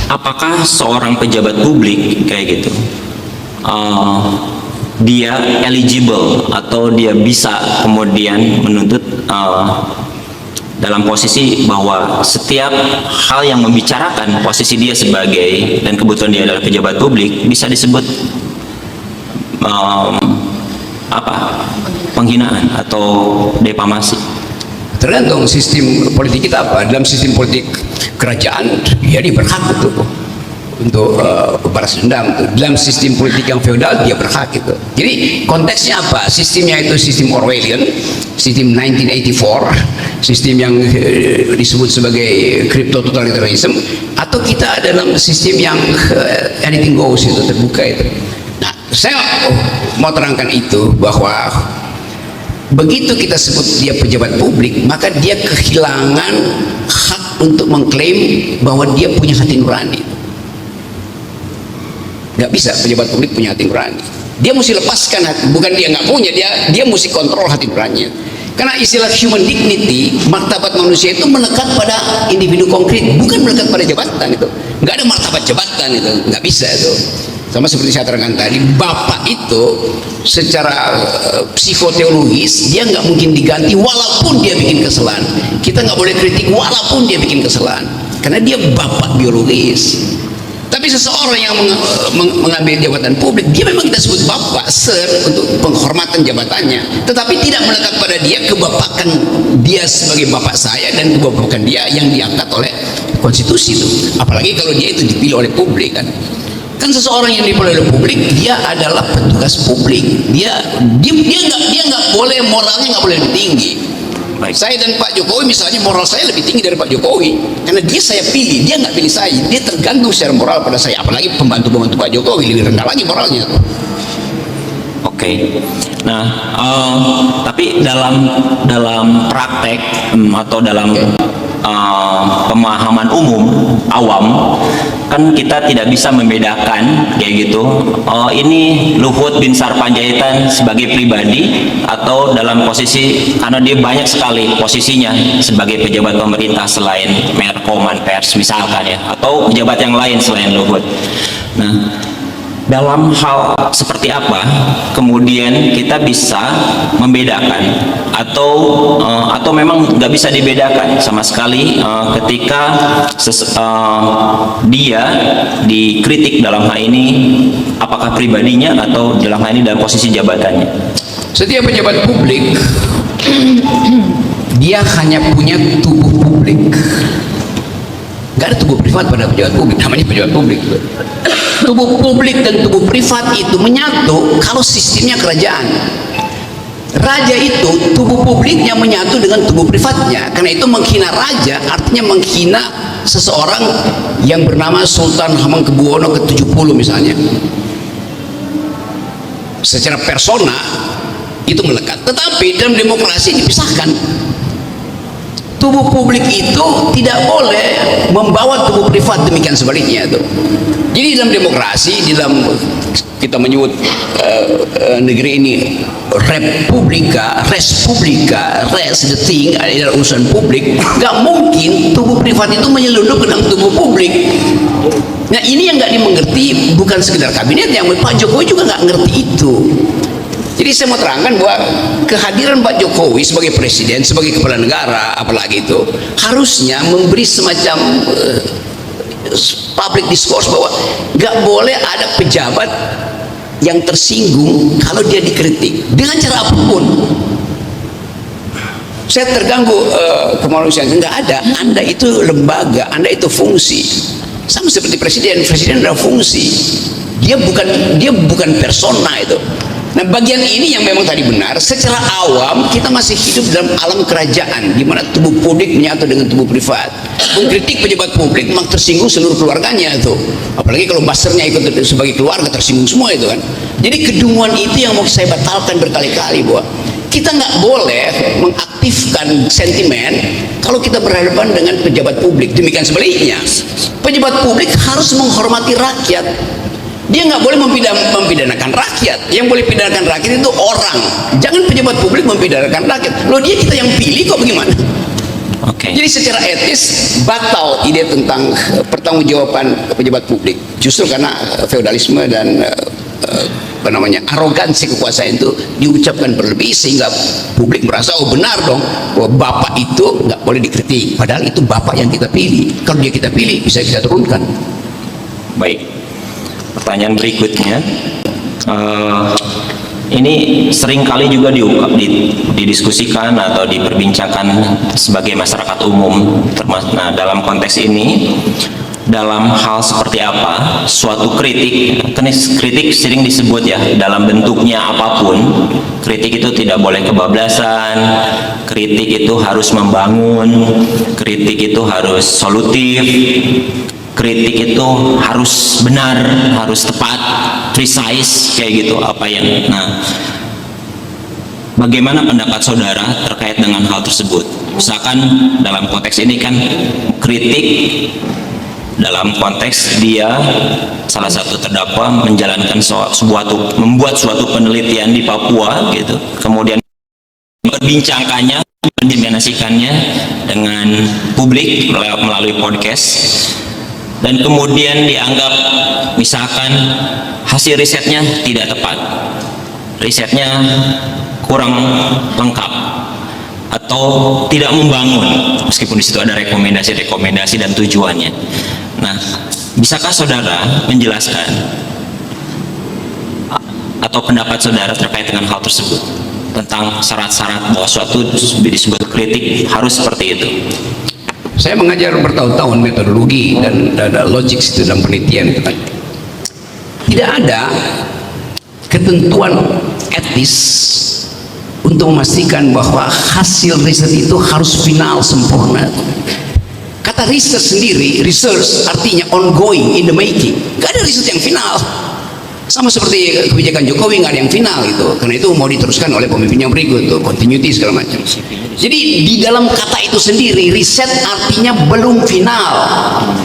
Apakah seorang pejabat publik kayak gitu, dia eligible atau dia bisa kemudian menuntut dalam posisi bahwa setiap hal yang membicarakan posisi dia sebagai dan kebutuhan dia adalah pejabat publik bisa disebut penghinaan atau defamasi? Tergantung sistem politik kita apa. Dalam sistem politik kerajaan, ya dia berhak untuk balas dendam. Dalam sistem politik yang feodal, dia berhak itu. Jadi konteksnya apa? Sistemnya itu sistem Orwellian, sistem 1984, sistem yang disebut sebagai crypto totalitarianism, atau kita dalam sistem yang anything goes, itu terbuka itu. Nah, saya mau terangkan itu bahwa begitu kita sebut dia pejabat publik, maka dia kehilangan hak untuk mengklaim bahwa dia punya hati nurani. Nggak bisa pejabat publik punya hati nurani. Dia mesti lepaskan hati, bukan dia nggak punya, dia mesti kontrol hati nuraninya. Karena istilah human dignity, martabat manusia itu melekat pada individu konkret, bukan melekat pada jabatan itu. Nggak ada martabat jabatan itu, nggak bisa itu. Sama seperti saya terangkan tadi, bapak itu secara psikoteologis dia nggak mungkin diganti walaupun dia bikin kesalahan. Kita nggak boleh kritik walaupun dia bikin kesalahan, karena dia bapak biologis. Tapi seseorang yang mengambil jabatan publik, dia memang kita sebut bapak, sir, untuk penghormatan jabatannya, tetapi tidak melekat pada dia kebapakan dia sebagai bapak saya dan kebapakan dia yang diangkat oleh konstitusi itu. Apalagi kalau dia itu dipilih oleh publik kan. Kan seseorang yang dipilih oleh publik, dia adalah petugas publik. Dia nggak boleh, moralnya nggak boleh lebih tinggi. Baik. Saya dan Pak Jokowi misalnya, moral saya lebih tinggi dari Pak Jokowi, karena dia saya pilih, dia nggak pilih saya. Dia tergantung secara moral pada saya. Apalagi pembantu-pembantu Pak Jokowi lebih rendah lagi moralnya. Oke. Nah, tapi dalam praktek atau dalam pemahaman umum awam kan kita tidak bisa membedakan kayak gitu. Ini Luhut bin Sarpanjaitan sebagai pribadi atau dalam posisi, karena dia banyak sekali posisinya sebagai pejabat pemerintah selain Menkoman Pers misalkan ya, atau pejabat yang lain selain Luhut. Nah, dalam hal seperti apa kemudian kita bisa membedakan atau memang nggak bisa dibedakan sama sekali ketika dia dikritik dalam hal ini, apakah pribadinya atau dalam hal ini dalam posisi jabatannya? Setiap pejabat publik dia hanya punya tubuh publik. Gak ada tubuh privat pada pejabat publik, namanya pejabat publik. Tubuh publik dan tubuh privat itu menyatu kalau sistemnya kerajaan. Raja itu tubuh publiknya menyatu dengan tubuh privatnya. Karena itu menghina raja artinya menghina seseorang yang bernama Sultan Hamengkubuwono ke-70 misalnya. Secara persona itu melekat. Tetapi dalam demokrasi dipisahkan. Tubuh publik itu tidak boleh membawa tubuh privat, demikian sebaliknya itu. Jadi dalam demokrasi, di dalam kita menyebut negeri ini republika, res the thing, adalah urusan publik. Gak mungkin tubuh privat itu menyelundup ke dalam tubuh publik. Nah ini yang gak dimengerti, bukan sekedar kabinet, yang Pak Jokowi juga gak ngerti itu. Jadi saya mau terangkan bahwa kehadiran Pak Jokowi sebagai presiden, sebagai kepala negara, apalagi itu, harusnya memberi semacam public discourse bahwa nggak boleh ada pejabat yang tersinggung kalau dia dikritik dengan cara apapun. Saya terganggu kemanusiaan, nggak ada. Anda itu lembaga, Anda itu fungsi. Sama seperti presiden adalah fungsi. Dia bukan persona itu. Nah, bagian ini yang memang tadi benar. Secara awam kita masih hidup dalam alam kerajaan, di mana tubuh publik menyatu dengan tubuh privat. Mengkritik pejabat publik memang tersinggung seluruh keluarganya itu. Apalagi kalau busternya ikut sebagai keluarga, tersinggung semua itu kan. Jadi kedunguan itu yang mau saya batalkan berkali-kali, bahwa kita nggak boleh mengaktifkan sentimen kalau kita berhadapan dengan pejabat publik. Demikian sebaliknya, pejabat publik harus menghormati rakyat. Dia nggak boleh mempidanakan rakyat. Yang boleh pidanakan rakyat itu orang. Jangan pejabat publik mempidanakan rakyat. Loh, dia kita yang pilih kok, bagaimana? Oke. Jadi secara etis batal ide tentang pertanggungjawaban pejabat publik. Justru karena feodalisme dan arogansi kekuasaan itu diucapkan berlebih, sehingga publik merasa oh benar dong bahwa bapak itu nggak boleh dikritik. Padahal itu bapak yang kita pilih. Kalau dia kita pilih bisa kita turunkan. Baik. Pertanyaan berikutnya, ini sering kali juga didiskusikan atau diperbincangkan sebagai masyarakat umum. Nah, dalam konteks ini, dalam hal seperti apa suatu kritik sering disebut ya, dalam bentuknya apapun, kritik itu tidak boleh kebablasan, kritik itu harus membangun, kritik itu harus solutif, kritik itu harus benar, harus tepat, precise, kayak gitu. Nah, bagaimana pendapat saudara terkait dengan hal tersebut? Misalkan dalam konteks ini kan kritik dalam konteks dia salah satu terdakwa menjalankan membuat suatu penelitian di Papua gitu, kemudian memperbincangkannya, mendimensikannya dengan publik melalui podcast, dan kemudian dianggap misalkan hasil risetnya tidak tepat, risetnya kurang lengkap atau tidak membangun, meskipun di situ ada rekomendasi dan tujuannya. Nah, bisakah saudara menjelaskan atau pendapat saudara terkait dengan hal tersebut, tentang syarat-syarat bahwa suatu disebut kritik harus seperti itu? Saya mengajar bertahun-tahun metodologi dan logik itu dalam penelitian itu kan. Tidak ada ketentuan etis untuk memastikan bahwa hasil riset itu harus final, sempurna. Kata riset sendiri, research artinya ongoing, in the making. Gak ada riset yang final. Sama seperti kebijakan Jokowi, nggak ada yang final gitu. Karena itu mau diteruskan oleh pemimpin yang berikut tuh, continuity segala macam. Jadi di dalam kata itu sendiri, riset artinya belum final.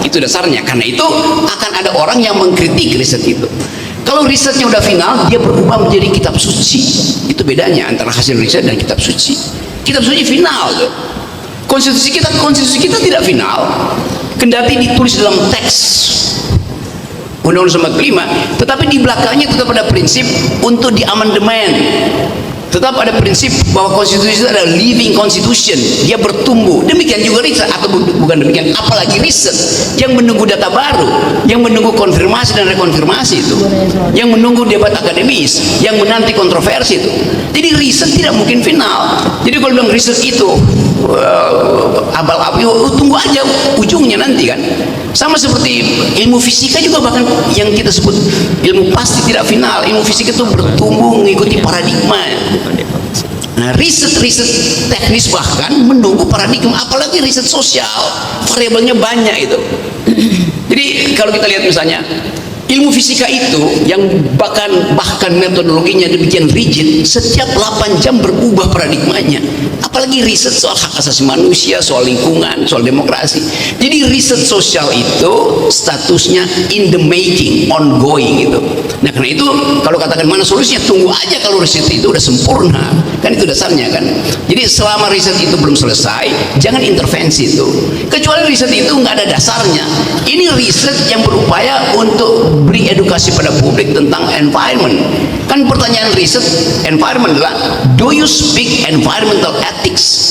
Itu dasarnya. Karena itu akan ada orang yang mengkritik riset itu. Kalau risetnya udah final, dia berubah menjadi kitab suci. Itu bedanya antara hasil riset dan kitab suci. Kitab suci final tuh. Konstitusi kita tidak final. Kendati ditulis dalam teks Undang-Undang 45, tetapi di belakangnya tetap ada prinsip untuk diamandemen. Tetap ada prinsip bahwa konstitusi itu adalah living constitution, dia bertumbuh. Demikian juga riset, atau bukan demikian, apalagi riset yang menunggu data baru, yang menunggu konfirmasi dan rekonfirmasi itu, yang menunggu debat akademis, yang menanti kontroversi itu. Jadi riset tidak mungkin final. Jadi kalau bilang riset itu abal-abal, tunggu aja ujungnya nanti kan. Sama seperti ilmu fisika juga, bahkan yang kita sebut ilmu pasti tidak final. Ilmu fisika itu bertumbuh mengikuti paradigma. Nah, riset teknis bahkan menunggu paradigma, apalagi riset sosial, variabelnya banyak itu. Jadi kalau kita lihat misalnya ilmu fisika itu yang bahkan metodologinya demikian rigid, setiap 8 jam berubah paradigmanya. Apalagi riset soal hak asasi manusia, soal lingkungan, soal demokrasi. Jadi riset sosial itu statusnya in the making, ongoing gitu. Nah, karena itu kalau katakan mana solusinya, tunggu aja kalau riset itu udah sempurna. Kan itu dasarnya kan. Jadi selama riset itu belum selesai, jangan intervensi itu. Kecuali riset itu nggak ada dasarnya. Ini riset yang berupaya untuk beri edukasi pada publik tentang environment. Kan pertanyaan riset environment adalah, do you speak environmental ethics?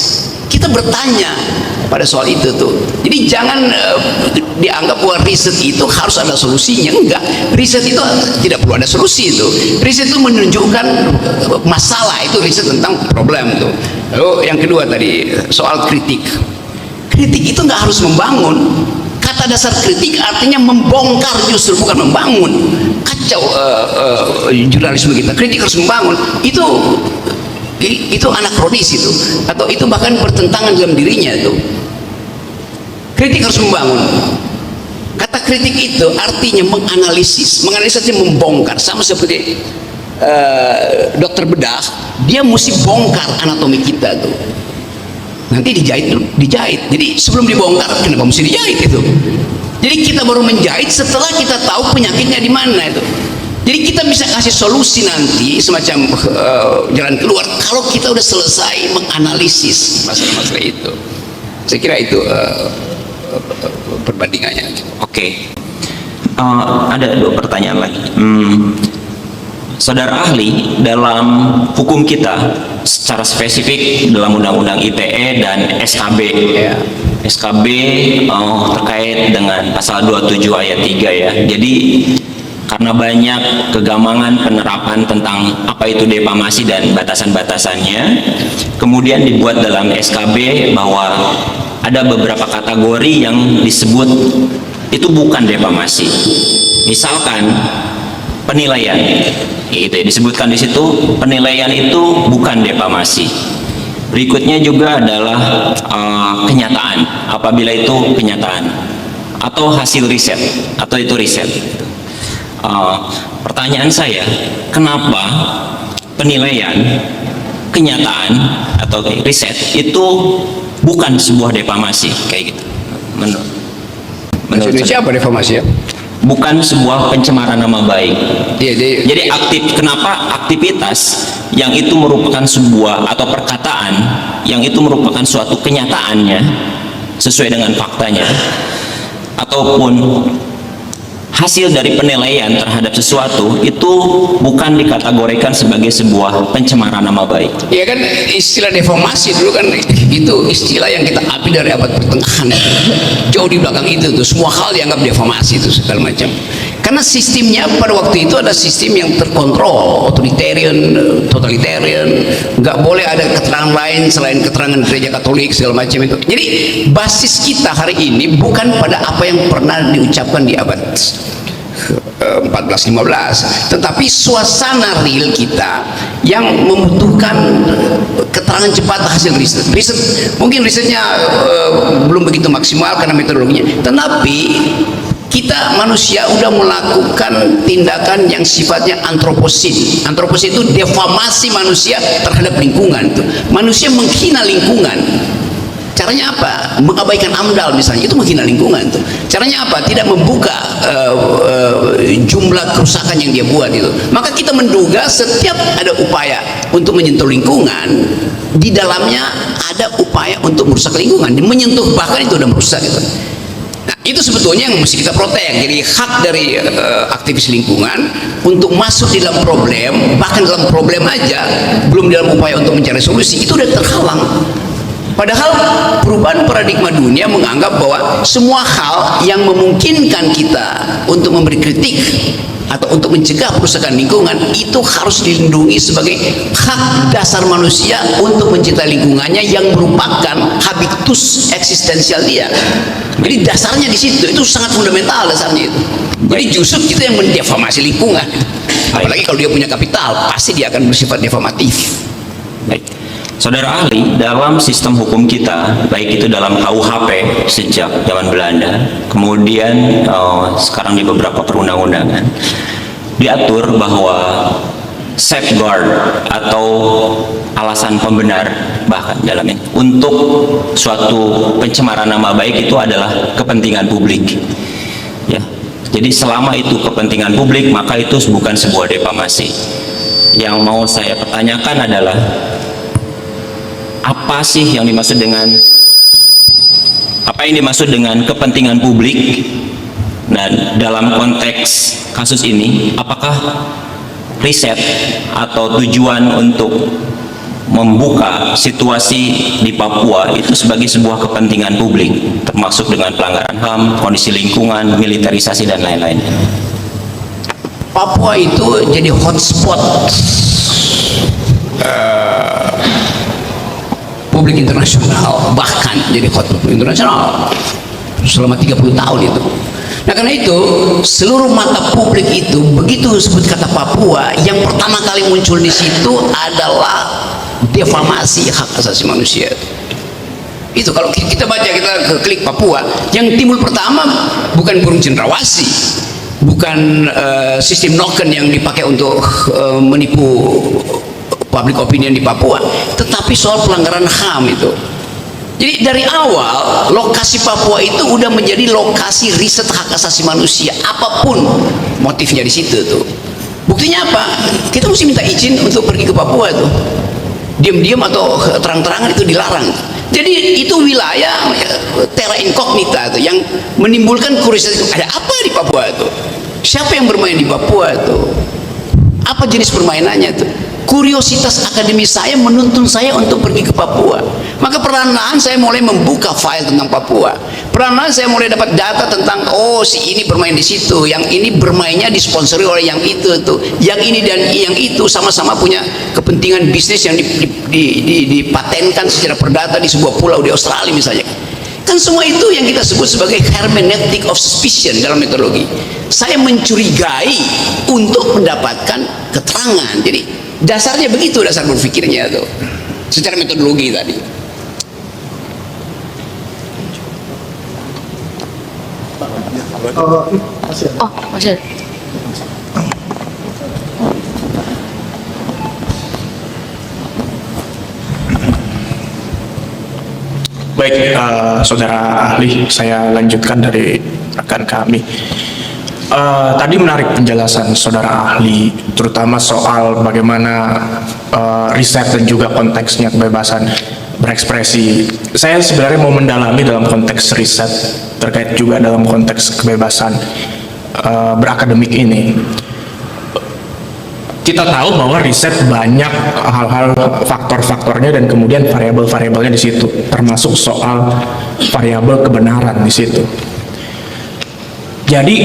Kita bertanya pada soal itu tuh. Jadi jangan dianggap bahwa riset itu harus ada solusinya. Enggak, riset itu tidak perlu ada solusi itu. Riset itu menunjukkan masalah, itu riset tentang problem tuh. Lalu yang kedua tadi soal kritik. Kritik itu nggak harus membangun. Kata kata dasar kritik artinya membongkar justru, bukan membangun. Kacau jurnalisme kita. Kritik harus membangun. Itu anakronis itu, atau itu bahkan bertentangan dalam dirinya itu. Kritik harus membangun. Kata kritik itu artinya menganalisis, menganalisisnya membongkar, sama seperti dokter bedah, dia mesti bongkar anatomi kita tuh. Nanti dijahit. Jadi sebelum dibongkar, kenapa mesti dijahit itu? Jadi kita baru menjahit setelah kita tahu penyakitnya di mana itu. Jadi kita bisa kasih solusi nanti semacam jalan keluar kalau kita udah selesai menganalisis masalah-masalah itu. Saya kira itu perbandingannya. Oke. Ada 2 pertanyaan lagi. Saudara ahli, dalam hukum kita secara spesifik dalam Undang-Undang ITE dan SKB, SKB terkait dengan pasal 27 ayat 3 ya. Jadi karena banyak kegamangan penerapan tentang apa itu defamasi dan batasan-batasannya, kemudian dibuat dalam SKB bahwa ada beberapa kategori yang disebut itu bukan defamasi. Misalkan penilaian, gitu ya, disebutkan di situ penilaian itu bukan defamasi. Berikutnya juga adalah kenyataan, apabila itu kenyataan atau hasil riset, atau itu riset. Pertanyaan saya, kenapa penilaian, kenyataan atau riset itu bukan sebuah defamasi kayak gitu? Menurut siapa defamasi ya? Bukan sebuah pencemaran nama baik. Iya, jadi kenapa aktivitas yang itu merupakan sebuah atau perkataan yang itu merupakan suatu kenyataannya sesuai dengan faktanya, ataupun hasil dari penilaian terhadap sesuatu itu bukan dikategorikan sebagai sebuah pencemaran nama baik. Ya kan, istilah defamasi dulu kan itu istilah yang kita ambil dari abad pertengahan. Jauh di belakang itu tuh semua hal dianggap defamasi itu segala macam. Karena sistemnya pada waktu itu ada sistem yang terkontrol, authoritarian, totalitarian, nggak boleh ada keterangan lain selain keterangan gereja Katolik segala macam itu. Jadi basis kita hari ini bukan pada apa yang pernah diucapkan di abad 14-15, tetapi suasana real kita yang membutuhkan keterangan cepat hasil riset. Mungkin risetnya belum begitu maksimal karena metodologinya, tetapi kita manusia udah melakukan tindakan yang sifatnya antroposid. Antroposid itu defamasi manusia terhadap lingkungan. Manusia menghina lingkungan. Caranya apa? Mengabaikan AMDAL misalnya, itu menghina lingkungan tuh. Caranya apa? Tidak membuka jumlah kerusakan yang dia buat itu. Maka kita menduga setiap ada upaya untuk menyentuh lingkungan, di dalamnya ada upaya untuk merusak lingkungan. Menyentuh bahkan itu udah merusak gitu. Nah, itu sebetulnya yang mesti kita protek. Jadi hak dari aktivis lingkungan untuk masuk di dalam problem, bahkan dalam problem aja, belum dalam upaya untuk mencari solusi, itu udah terhalang. Padahal perubahan paradigma dunia menganggap bahwa semua hal yang memungkinkan kita untuk memberi kritik atau untuk mencegah perusakan lingkungan itu harus dilindungi sebagai hak dasar manusia untuk mencintai lingkungannya yang merupakan habitus eksistensial dia. Jadi dasarnya di situ, itu sangat fundamental dasarnya itu. Jadi justru kita yang mendefamasi lingkungan. Apalagi kalau dia punya kapital, pasti dia akan bersifat defamatif. Baik. Saudara ahli, dalam sistem hukum kita, baik itu dalam KUHP sejak zaman Belanda, kemudian sekarang di beberapa perundang-undangan, diatur bahwa safeguard atau alasan pembenar bahkan dalam ini untuk suatu pencemaran nama baik itu adalah kepentingan publik. Ya, jadi selama itu kepentingan publik, maka itu bukan sebuah defamasi. Yang mau saya pertanyakan adalah, apa sih yang dimaksud dengan kepentingan publik, dan dalam konteks kasus ini apakah riset atau tujuan untuk membuka situasi di Papua itu sebagai sebuah kepentingan publik, termasuk dengan pelanggaran HAM, kondisi lingkungan, militerisasi dan lain-lain. Papua itu jadi hotspot publik internasional, bahkan jadi hotspot internasional. selama 30 tahun itu. Nah karena itu seluruh mata publik itu begitu sebut kata Papua, yang pertama kali muncul di situ adalah defamasi hak asasi manusia. Itu kalau kita baca, kita klik Papua, yang timbul pertama bukan burung cendrawasih, bukan sistem noken yang dipakai untuk menipu public opinion di Papua, tetapi soal pelanggaran HAM itu. Jadi dari awal lokasi Papua itu udah menjadi lokasi riset hak asasi manusia, apapun motifnya di situ tuh. Buktinya apa? Kita mesti minta izin untuk pergi ke Papua tuh. Diam-diam atau terang-terangan itu dilarang. Jadi itu wilayah terra incognita tuh yang menimbulkan kuriositas. Ada apa di Papua tuh? Siapa yang bermain di Papua tuh? Apa jenis permainannya tuh? Kuriositas akademis saya menuntun saya untuk pergi ke Papua. Maka perlahan-lahan saya mulai membuka file tentang Papua. Perlahan-lahan saya mulai dapat data tentang, oh si ini bermain di situ, yang ini bermainnya disponsori oleh yang itu tuh, yang ini dan yang itu sama-sama punya kepentingan bisnis yang dipatenkan secara perdata di sebuah pulau di Australia misalnya. Kan semua itu yang kita sebut sebagai hermeneutic of suspicion dalam metodologi. Saya mencurigai untuk mendapatkan keterangan. Jadi dasarnya begitu, dasar berpikirnya tuh secara metodologi tadi. Oh, masih. Baik, saudara ahli, saya lanjutkan dari rekan kami. Tadi menarik penjelasan saudara ahli, terutama soal bagaimana riset dan juga konteksnya kebebasan berekspresi. Saya sebenarnya mau mendalami dalam konteks riset terkait juga dalam konteks kebebasan berakademik ini. Kita tahu bahwa riset banyak hal-hal faktor-faktornya dan kemudian variabel-variabelnya di situ, termasuk soal variabel kebenaran di situ. Jadi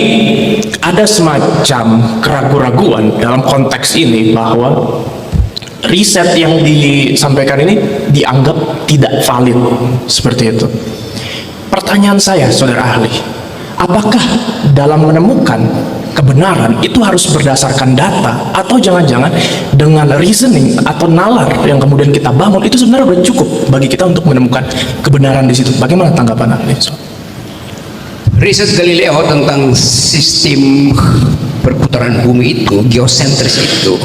ada semacam keraguan-raguan dalam konteks ini bahwa riset yang disampaikan ini dianggap tidak valid seperti itu. Pertanyaan saya, saudara ahli, apakah dalam menemukan kebenaran itu harus berdasarkan data, atau jangan-jangan dengan reasoning atau nalar yang kemudian kita bangun itu sebenarnya sudah cukup bagi kita untuk menemukan kebenaran di situ? Bagaimana tanggapan ahli? Riset Galileo tentang sistem perputaran bumi itu, geosentris itu,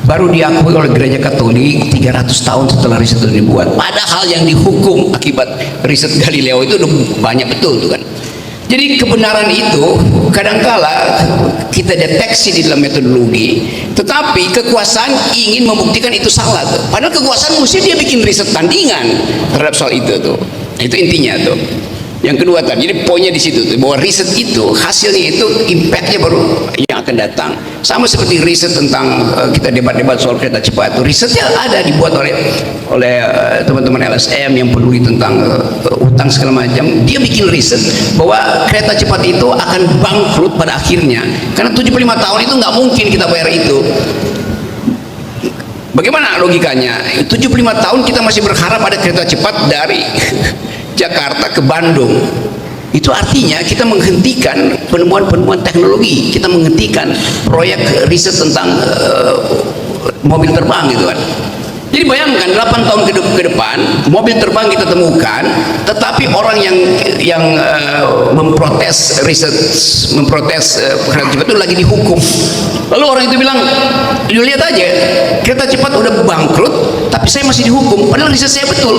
baru diakui oleh gereja Katolik 300 tahun setelah riset itu dibuat. Padahal yang dihukum akibat riset Galileo itu udah banyak betul tuh kan. Jadi kebenaran itu kadangkala kita deteksi di dalam metodologi, tetapi kekuasaan ingin membuktikan itu salah tuh. Padahal kekuasaan mesti dia bikin riset tandingan terhadap soal itu tuh. Itu intinya tuh. Yang kedua tadi, jadi poinnya di situ tuh, bahwa riset itu hasilnya itu impactnya baru yang akan datang. Sama seperti riset tentang kita debat-debat soal kereta cepat itu, risetnya ada dibuat oleh teman-teman LSM yang peduli tentang utang segala macam. Dia bikin riset bahwa kereta cepat itu akan bangkrut pada akhirnya karena 75 tahun itu nggak mungkin kita bayar itu. Bagaimana logikanya? 75 tahun kita masih berharap ada kereta cepat dari Jakarta ke Bandung. Itu artinya kita menghentikan penemuan-penemuan teknologi, kita menghentikan proyek riset tentang mobil terbang gitu kan. Jadi bayangkan 8 tahun ke depan mobil terbang kita temukan, tetapi orang yang memprotes riset, memprotes kereta cepat itu lagi dihukum. Lalu orang itu bilang, "Lu lihat aja, kereta cepat udah bangkrut, tapi saya masih dihukum. Padahal riset saya betul."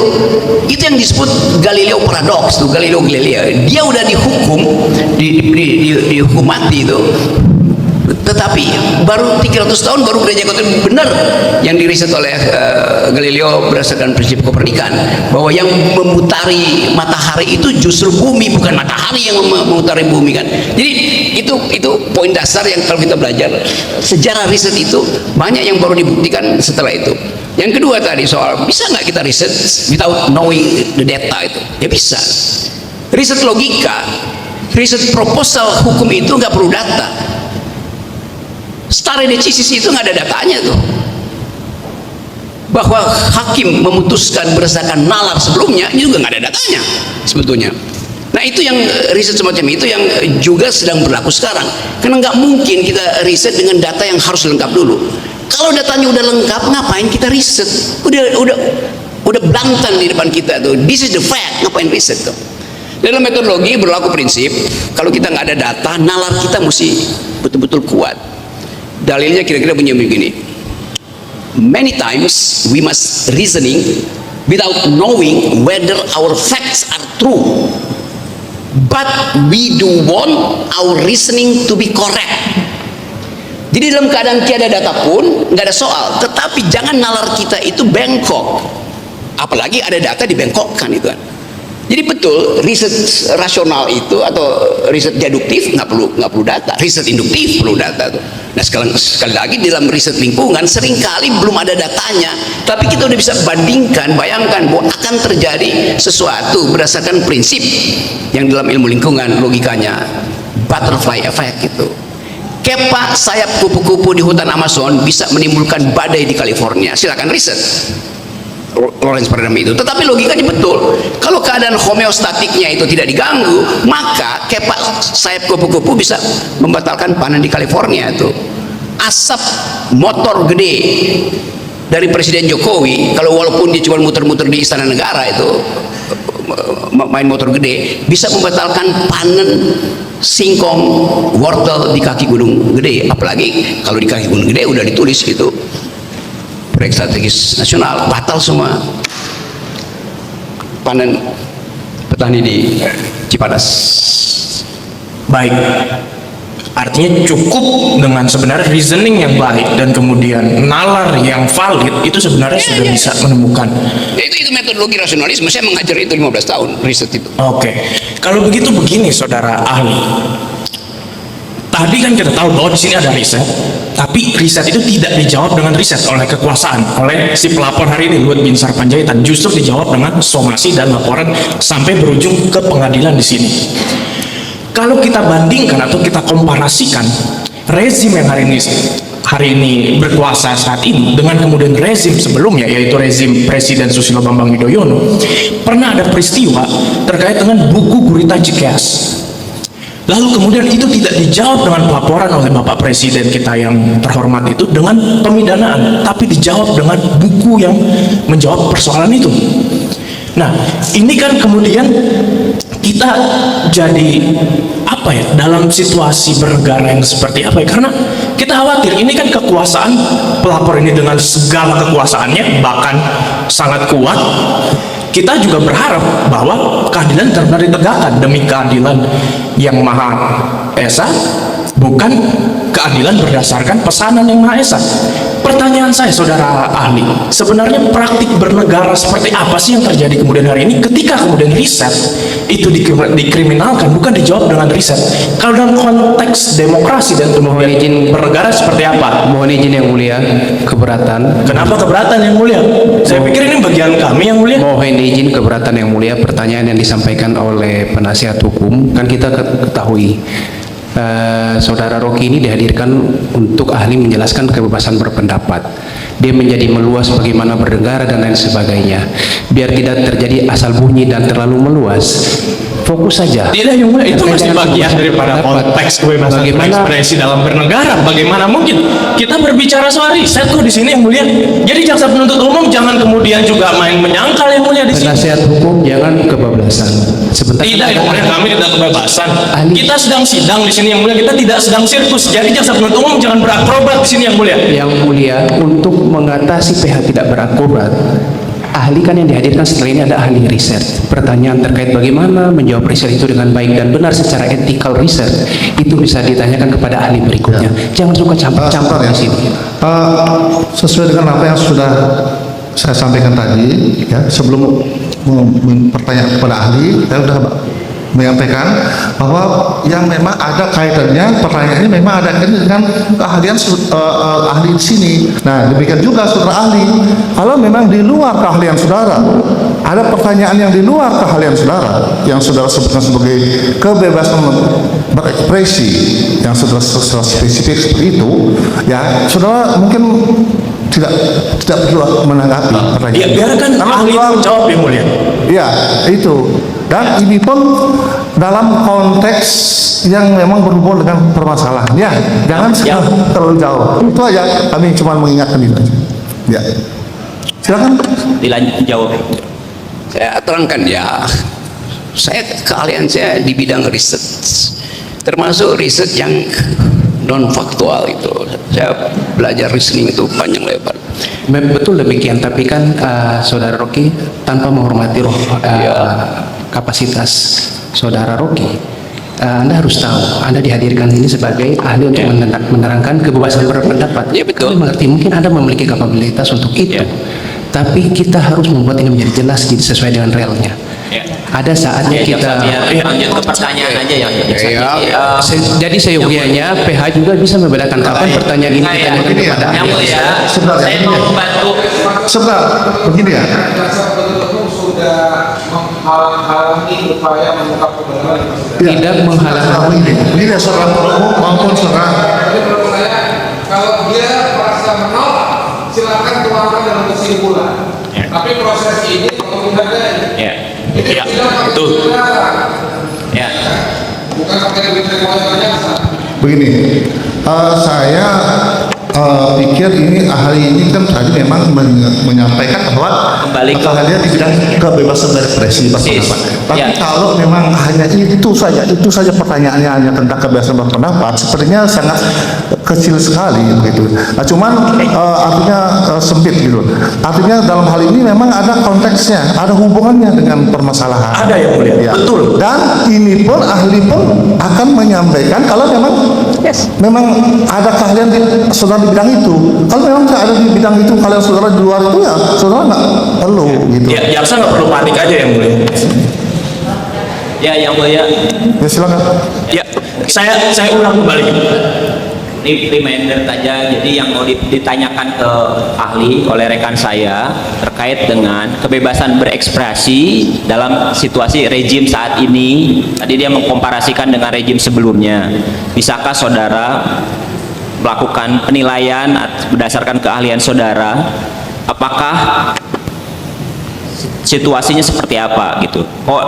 Itu yang disebut Galileo paradox tuh, Galileo Galilei. Dia udah dihukum, dihukum mati itu. Tetapi baru 300 tahun baru gereja Katolik benar yang diriset oleh Galileo berdasarkan prinsip Kopernikan, bahwa yang memutari matahari itu justru bumi, bukan matahari yang memutari bumi kan. Jadi itu poin dasar yang kalau kita belajar sejarah riset itu banyak yang baru dibuktikan setelah itu. Yang kedua tadi soal bisa nggak kita riset without knowing the data itu? Ya bisa. Riset logika, riset proposal hukum itu nggak perlu data. Stare decisis itu nggak ada datanya tuh, bahwa hakim memutuskan berdasarkan nalar sebelumnya ini juga nggak ada datanya sebetulnya. Nah itu yang riset semacam itu yang juga sedang berlaku sekarang. Karena nggak mungkin kita riset dengan data yang harus lengkap dulu. Kalau datanya udah lengkap, ngapain kita riset? Udah blantan di depan kita tuh. This is the fact. Ngapain riset tuh? Dalam metodologi berlaku prinsip, kalau kita nggak ada data, nalar kita mesti betul-betul kuat. Dalilnya kira-kira bunyi begini. Many times we must reasoning without knowing whether our facts are true. But we do want our reasoning to be correct. Jadi dalam keadaan tiada data pun nggak ada soal, tetapi jangan nalar kita itu bengkok. Apalagi ada data dibengkokkan itu kan. Jadi betul riset rasional itu atau riset deduktif nggak perlu data, riset induktif perlu data tuh. Nah sekali lagi dalam riset lingkungan seringkali belum ada datanya, tapi kita udah bisa bandingkan, bayangkan bahwa akan terjadi sesuatu berdasarkan prinsip yang dalam ilmu lingkungan logikanya butterfly effect gitu. Kepak sayap kupu-kupu di hutan Amazon bisa menimbulkan badai di California. Silakan riset Lawrence Perdam itu. Tetapi logikanya betul. Kalau keadaan homeostatiknya itu tidak diganggu, maka kepak sayap kupu-kupu bisa membatalkan panen di California itu. Asap motor gede dari Presiden Jokowi, kalau walaupun dia cuma muter-muter di Istana Negara itu main motor gede, bisa membatalkan panen singkong, wortel di kaki Gunung Gede. Apalagi kalau di kaki Gunung Gede udah ditulis itu proyek strategis nasional, batal semua panen petani di Cipadas. Baik, artinya cukup dengan sebenarnya reasoning yang baik dan kemudian nalar yang valid itu sebenarnya sudah bisa menemukan. Ya, itu metodologi rasionalisme. Saya mengajar itu 15 tahun riset itu. Oke, kalau begitu begini saudara ahli. Tadi kan kita tahu bahwa di sini ada riset, tapi riset itu tidak dijawab dengan riset oleh kekuasaan, oleh si pelapor hari ini Luhut Binsar Panjaitan, justru dijawab dengan somasi dan laporan sampai berujung ke pengadilan di sini. Kalau kita bandingkan atau kita komparasikan rezim yang hari ini berkuasa saat ini dengan kemudian rezim sebelumnya, yaitu rezim Presiden Susilo Bambang Yudhoyono, pernah ada peristiwa terkait dengan buku Gurita Cikeas. Lalu kemudian itu tidak dijawab dengan pelaporan oleh Bapak Presiden kita yang terhormat itu dengan pemidanaan, tapi dijawab dengan buku yang menjawab persoalan itu. Nah, ini kan kemudian kita jadi apa ya, dalam situasi bernegara yang seperti apa ya? Karena kita khawatir ini kan kekuasaan pelapor ini dengan segala kekuasaannya bahkan sangat kuat. Kita juga berharap bahwa keadilan benar-benar ditegakkan demi keadilan yang Maha Esa, bukan keadilan berdasarkan pesanan yang Maha Esa. Pertanyaan saya, saudara ahli, sebenarnya praktik bernegara seperti apa sih yang terjadi kemudian hari ini ketika kemudian riset itu dikriminalkan, bukan dijawab dengan riset? Kalau dalam konteks demokrasi dan kemudian izin bernegara seperti apa? Mohon izin yang mulia, keberatan. Kenapa keberatan yang mulia? Saya pikir ini bagian kami yang mulia. Mohon izin keberatan yang mulia, pertanyaan yang disampaikan oleh penasihat hukum, kan kita ketahui Saudara Rocky ini dihadirkan untuk ahli menjelaskan kebebasan berpendapat. Dia menjadi meluas bagaimana bernegara dan lain sebagainya. Biar tidak terjadi asal bunyi dan terlalu meluas, fokus saja. Tidak yang mulia, itu masih bagian daripada konteks kebebasan berekspresi dalam bernegara. Bagaimana mungkin kita berbicara soal riset kok di sini yang mulia? Jadi jaksa penuntut umum jangan kemudian juga main menyangkal yang mulia di sini. Penasihat hukum jangan kebablasan. Sebentar. Tidak yang mulia, kami tidak kebebasan. Kita sedang sidang di sini yang mulia. Kita tidak sedang sirkus. Jadi jaksa penuntut umum jangan berakrobat di sini yang mulia. Yang mulia, untuk mengatasi pihak tidak berakrobat, ahli kan yang dihadirkan setelah ini ada ahli riset. Pertanyaan terkait bagaimana menjawab riset itu dengan baik dan benar secara ethical riset itu bisa ditanyakan kepada ahli berikutnya. Jangan suka campur-campur di sini. Sesuai dengan apa yang sudah saya sampaikan tadi, ya, sebelum bertanya kepada ahli, saya sudah menyampaikan bahwa yang memang ada kaitannya, pertanyaan ini memang ada kaitannya dengan keahlian ahli di sini. Nah, demikian juga saudara ahli, kalau memang di luar keahlian saudara, ada pertanyaan yang di luar keahlian saudara, yang saudara sebutkan sebagai kebebasan berekspresi, yang saudara spesifik seperti itu, ya, saudara mungkin tidak perlu menanggapi pertanyaan. Ya, biarkan ahli menjawab yang mulia. Ya, itu. Dan ini pun dalam konteks yang memang berhubungan dengan permasalahan. Ya, jangan terlalu jauh. Itu aja. Kami cuma mengingatkan itu aja. Ya, silakan. Dilanjut jawab. Saya terangkan ya, saya keahlian saya di bidang riset, termasuk riset yang non faktual itu. Saya belajar reasoning itu panjang lebar. Betul demikian, tapi kan Saudara Rocky tanpa menghormati kapasitas Saudara Rocky, Anda harus tahu, Anda dihadirkan ini sebagai ahli untuk menerangkan kebebasan berpendapat. Ya, betul. Kami mengerti, mungkin Anda memiliki kapabilitas untuk itu. Tapi kita harus membuat ini menjadi jelas, jadi sesuai dengan realnya. Ada saatnya kita Lanjut ke pertanyaan aja ya. jadi seyogianya PH juga bisa membedakan kapan pertanyaan ini ditanyakan kepada Yang ahli. mulia, Sebentar, saya mau membantu. Sebentar, begini ya. Jaksa penuntut umum sudah menghalang-halangi upaya mengungkap kebenaran yang sudah. Tidak menghalang-halangi. Ini ya saudara penuntut maupun saudara. Jadi menurut saya, kalau dia merasa menolak, silakan tuangkan dalam kesimpulan. Tapi proses ini kalau misalnya ini tidak pakai kebenaran, bukan pakai kebenaran jaksa. Begini, saya pikir ini ahli ini kan tadi memang menyampaikan bahwa Kembali ke- keahlian di bidang kebebasan berekspresi berpendapat. Tapi Ya. kalau memang hanya itu saja pertanyaannya hanya tentang kebebasan berpendapat, sepertinya sangat kecil sekali begitu. Nah, cuman artinya sempit gitu. Artinya dalam hal ini memang ada konteksnya, ada hubungannya dengan permasalahan. Ada yang mulia, betul. Dan ini pun ahli pun akan menyampaikan kalau memang ada keahlian saudara di bidang itu. Kalau memang tidak ada di bidang itu, kalau saudara di luar itu ya saudara nggak perlu gitu. Ya, jaksa nggak perlu panik aja yang mulia. Ya, yang mulia. Ya silakan. Ya, saya ulang kembali. Ini reminder saja, jadi yang mau ditanyakan ke ahli oleh rekan saya terkait dengan kebebasan berekspresi dalam situasi rejim saat ini. Tadi dia mengkomparasikan dengan rejim sebelumnya. Bisakah saudara melakukan penilaian berdasarkan keahlian saudara, apakah situasinya seperti apa gitu? Kok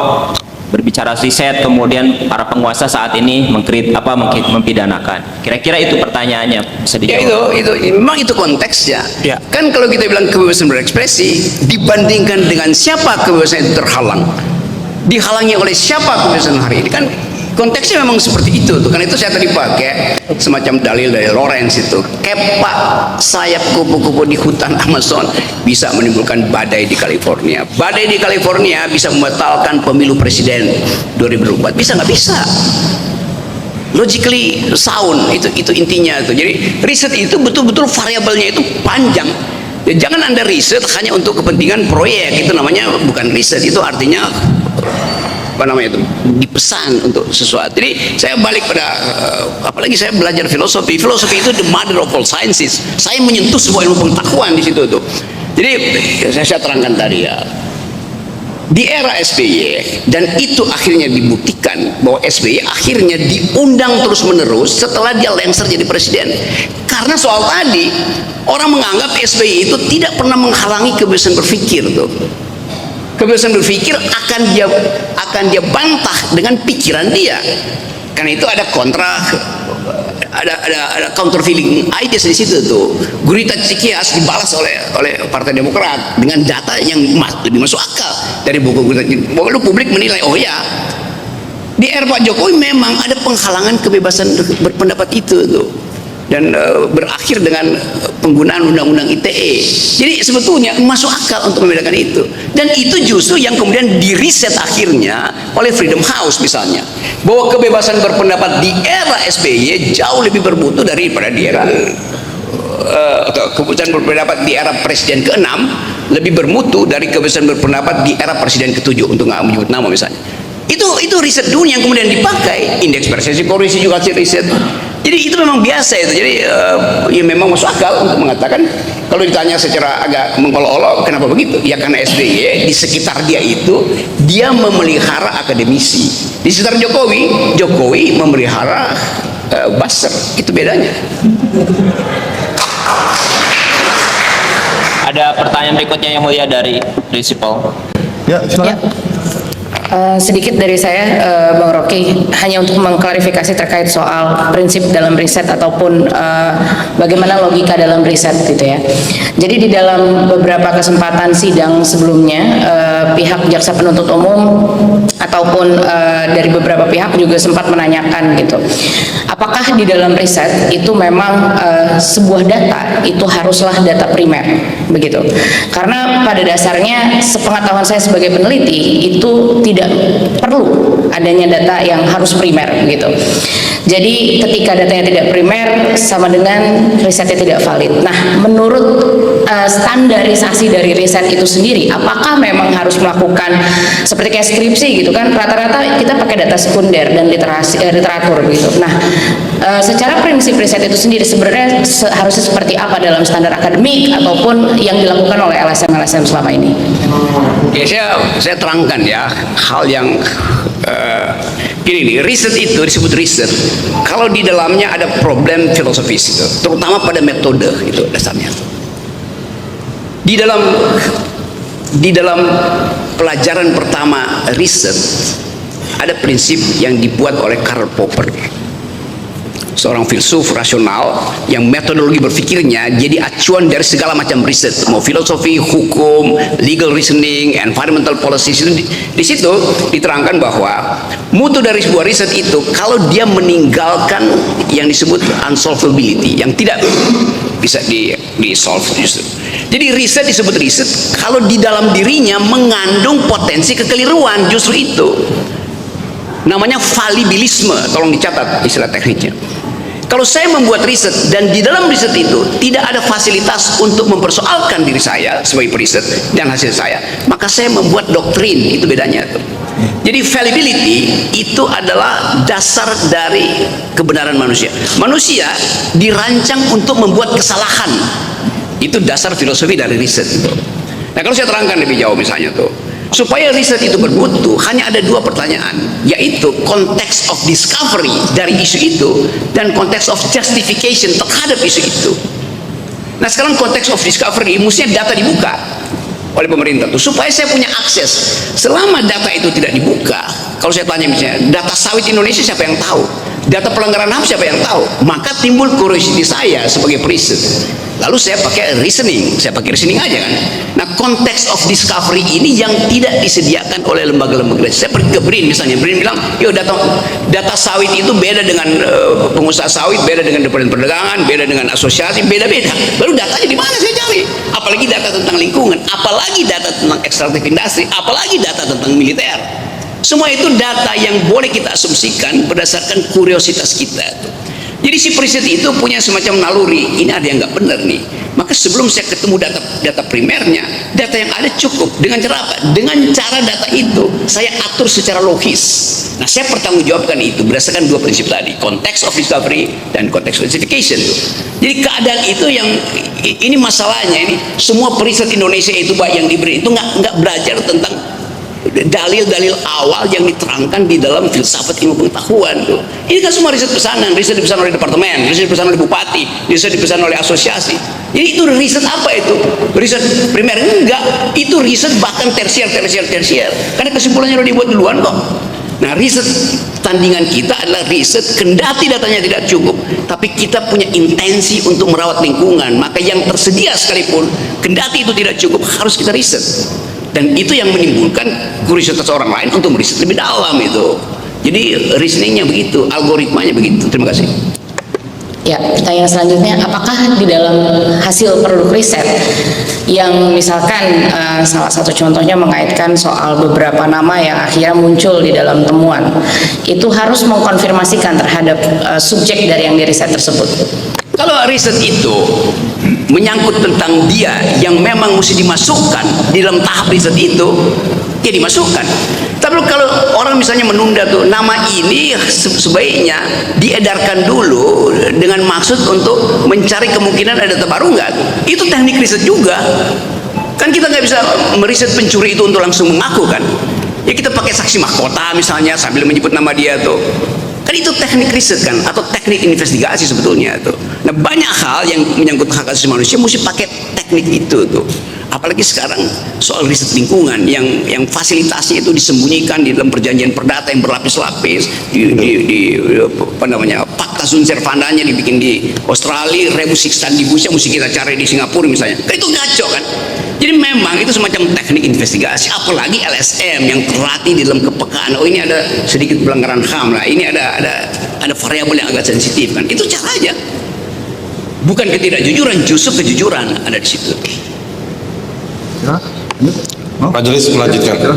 berbicara riset kemudian para penguasa saat ini mempidanakan? Kira-kira itu pertanyaannya, bisa Ya dijawab. itu memang itu konteksnya. Ya. Kan kalau kita bilang kebebasan berekspresi dibandingkan dengan siapa kebebasan itu terhalang, dihalangi oleh siapa kebebasan hari ini, kan konteksnya memang seperti itu tuh. Karena itu saya tadi pakai semacam dalil dari Lawrence itu, kepak sayap kupu-kupu di hutan Amazon bisa menimbulkan badai di California. Badai di California bisa membatalkan pemilu presiden 2024. Bisa nggak bisa? Logically sound, itu intinya tuh. Jadi riset itu betul-betul variabelnya itu panjang. Ya, jangan Anda riset hanya untuk kepentingan proyek, itu namanya bukan riset, itu artinya apa namanya itu, dipesan untuk sesuatu. Jadi saya balik pada apalagi saya belajar filosofi itu the mother of all sciences. Saya menyentuh sebuah ilmu pengetahuan di situ tuh. Jadi saya terangkan tadi ya, di era SBY, dan itu akhirnya dibuktikan bahwa SBY akhirnya diundang terus menerus setelah dia lengser jadi presiden. Karena soal tadi orang menganggap SBY itu tidak pernah menghalangi kebebasan berpikir tuh. Kebebasan berpikir akan dia bantah dengan pikiran dia. Karena itu ada countervailing ideas di situ tuh. Gurita Cikias dibalas oleh Partai Demokrat dengan data yang lebih masuk akal dari buku Gurita. Lalu publik menilai, oh ya, di era Pak Jokowi memang ada penghalangan kebebasan berpendapat itu tuh. Dan berakhir dengan penggunaan undang-undang ITE. Jadi sebetulnya masuk akal untuk membedakan itu. Dan itu justru yang kemudian diriset akhirnya oleh Freedom House misalnya, bahwa kebebasan berpendapat di era SBY jauh lebih bermutu daripada di era kebebasan berpendapat di era Presiden ke-6 lebih bermutu dari kebebasan berpendapat di era Presiden ke-7, untuk nggak menyebut nama misalnya. Itu riset dunia yang kemudian dipakai. Indeks persepsi korupsi juga hasil riset. Jadi itu memang biasa itu. Jadi ya memang masuk akal untuk mengatakan, kalau ditanya secara agak mengolok-olok kenapa begitu, ya karena SBY di sekitar dia itu dia memelihara akademisi. Di sekitar Jokowi memelihara buzzer. Itu bedanya. Ada pertanyaan berikutnya yang mulia dari Prinsipal. Ya silakan. Sedikit dari saya, Bang Rocky, hanya untuk mengklarifikasi terkait soal prinsip dalam riset ataupun bagaimana logika dalam riset gitu ya. Jadi di dalam beberapa kesempatan sidang sebelumnya, pihak jaksa penuntut umum ataupun dari beberapa pihak juga sempat menanyakan gitu, apakah di dalam riset itu memang sebuah data itu haruslah data primer begitu? Karena pada dasarnya sepengetahuan saya sebagai peneliti itu tidak perlu adanya data yang harus primer gitu. Jadi ketika datanya tidak primer sama dengan risetnya tidak valid. Nah, menurut standarisasi dari riset itu sendiri, apakah memang harus melakukan seperti kayak skripsi gitu kan? Rata-rata kita pakai data sekunder dan literatur gitu. Nah, secara prinsip riset itu sendiri sebenarnya harusnya seperti apa dalam standar akademik ataupun yang dilakukan oleh LSM selama ini? Oke, saya terangkan ya hal yang gini nih, riset itu disebut riset kalau di dalamnya ada problem filosofis itu, terutama pada metode itu dasarnya. Di dalam pelajaran pertama riset ada prinsip yang dibuat oleh Karl Popper, seorang filsuf rasional yang metodologi berpikirnya jadi acuan dari segala macam riset, mau filosofi, hukum, legal reasoning, environmental policies. Itu di situ diterangkan bahwa mutu dari sebuah riset itu kalau dia meninggalkan yang disebut unsolvability, yang tidak bisa di-solve justru. Jadi riset disebut riset kalau di dalam dirinya mengandung potensi kekeliruan, justru itu namanya fallibilisme. Tolong dicatat istilah tekniknya. Kalau saya membuat riset dan di dalam riset itu tidak ada fasilitas untuk mempersoalkan diri saya sebagai periset dan hasil saya, maka saya membuat doktrin. Itu bedanya tuh. Jadi fallibility itu adalah dasar dari kebenaran manusia. Manusia dirancang untuk membuat kesalahan. Itu dasar filosofi dari riset. Nah, kalau saya terangkan lebih jauh misalnya tuh, supaya riset itu bermutu hanya ada dua pertanyaan, yaitu konteks of discovery dari isu itu dan konteks of justification terhadap isu itu. Nah, sekarang konteks of discovery mestinya data dibuka oleh pemerintah tuh supaya saya punya akses. Selama data itu tidak dibuka, kalau saya tanya misalnya data sawit Indonesia siapa yang tahu, data pelanggaran HAM siapa yang tahu, maka timbul curiosity saya sebagai periset. Lalu saya pakai reasoning aja kan. Nah, konteks of discovery ini yang tidak disediakan oleh lembaga-lembaga. Saya pergi ke BRIN misalnya, BRIN bilang, yo data sawit itu beda dengan pengusaha sawit, beda dengan Departemen Perdagangan, beda dengan asosiasi, beda-beda. Lalu datanya di mana saya cari? Apalagi data tentang lingkungan, apalagi data tentang ekstraktif industri, apalagi data tentang militer. Semua itu data yang boleh kita asumsikan berdasarkan kuriositas kita. Jadi si periset itu punya semacam naluri, ini ada yang nggak benar nih. Maka sebelum saya ketemu data primernya, data yang ada cukup. Dengan cara apa? Dengan cara data itu saya atur secara logis. Nah, saya pertanggungjawabkan itu berdasarkan dua prinsip tadi, konteks of discovery dan konteks of justification. Jadi keadaan itu yang ini masalahnya ini, semua periset Indonesia itu Pak yang diberi itu nggak belajar tentang dalil-dalil awal yang diterangkan di dalam filsafat ilmu pengetahuan tuh. Ini kan semua riset pesanan oleh departemen, riset pesanan oleh bupati, riset pesanan oleh asosiasi. Jadi itu riset apa itu? Riset primer? Enggak, itu riset bahkan tersier. Karena kesimpulannya udah dibuat duluan kok. Nah, riset tandingan kita adalah riset kendati datanya tidak cukup, tapi kita punya intensi untuk merawat lingkungan. Maka yang tersedia sekalipun, kendati itu tidak cukup, harus kita riset. Dan itu yang menimbulkan kuriositas orang lain untuk meriset lebih dalam itu. Jadi reasoningnya begitu, algoritmanya begitu. Terima kasih. Ya, pertanyaan selanjutnya, apakah di dalam hasil produk riset yang misalkan salah satu contohnya mengaitkan soal beberapa nama yang akhirnya muncul di dalam temuan, itu harus mengkonfirmasikan terhadap subjek dari yang diriset tersebut? Kalau riset itu menyangkut tentang dia yang memang mesti dimasukkan di dalam tahap riset itu, ya dimasukkan. Tapi kalau orang misalnya menunda tuh, nama ini sebaiknya diedarkan dulu dengan maksud untuk mencari kemungkinan ada data baru nggak? Itu teknik riset juga. Kan kita nggak bisa meriset pencuri itu untuk langsung mengaku kan? Ya kita pakai saksi mahkota misalnya sambil menyebut nama dia tuh. Kan itu teknik riset kan, atau teknik investigasi sebetulnya tuh. Nah, banyak hal yang menyangkut hak asasi manusia mesti pakai teknik itu tuh. apalagi sekarang soal riset lingkungan yang fasilitasnya itu disembunyikan di dalam perjanjian perdata yang berlapis-lapis, di apa namanya, fakta sunt servandanya dibikin di Australia, rebus extendibusnya mesti kita cari di Singapura misalnya. Kan itu ngaco kan. Jadi memang itu semacam teknik investigasi, apalagi LSM yang terlatih di dalam kepekaan. Oh, ini ada sedikit pelanggaran HAM lah, ini ada variabel yang agak sensitif kan. Itu cara aja. Bukan ketidakjujuran, justru kejujuran ada di situ. Majelis melanjutkan.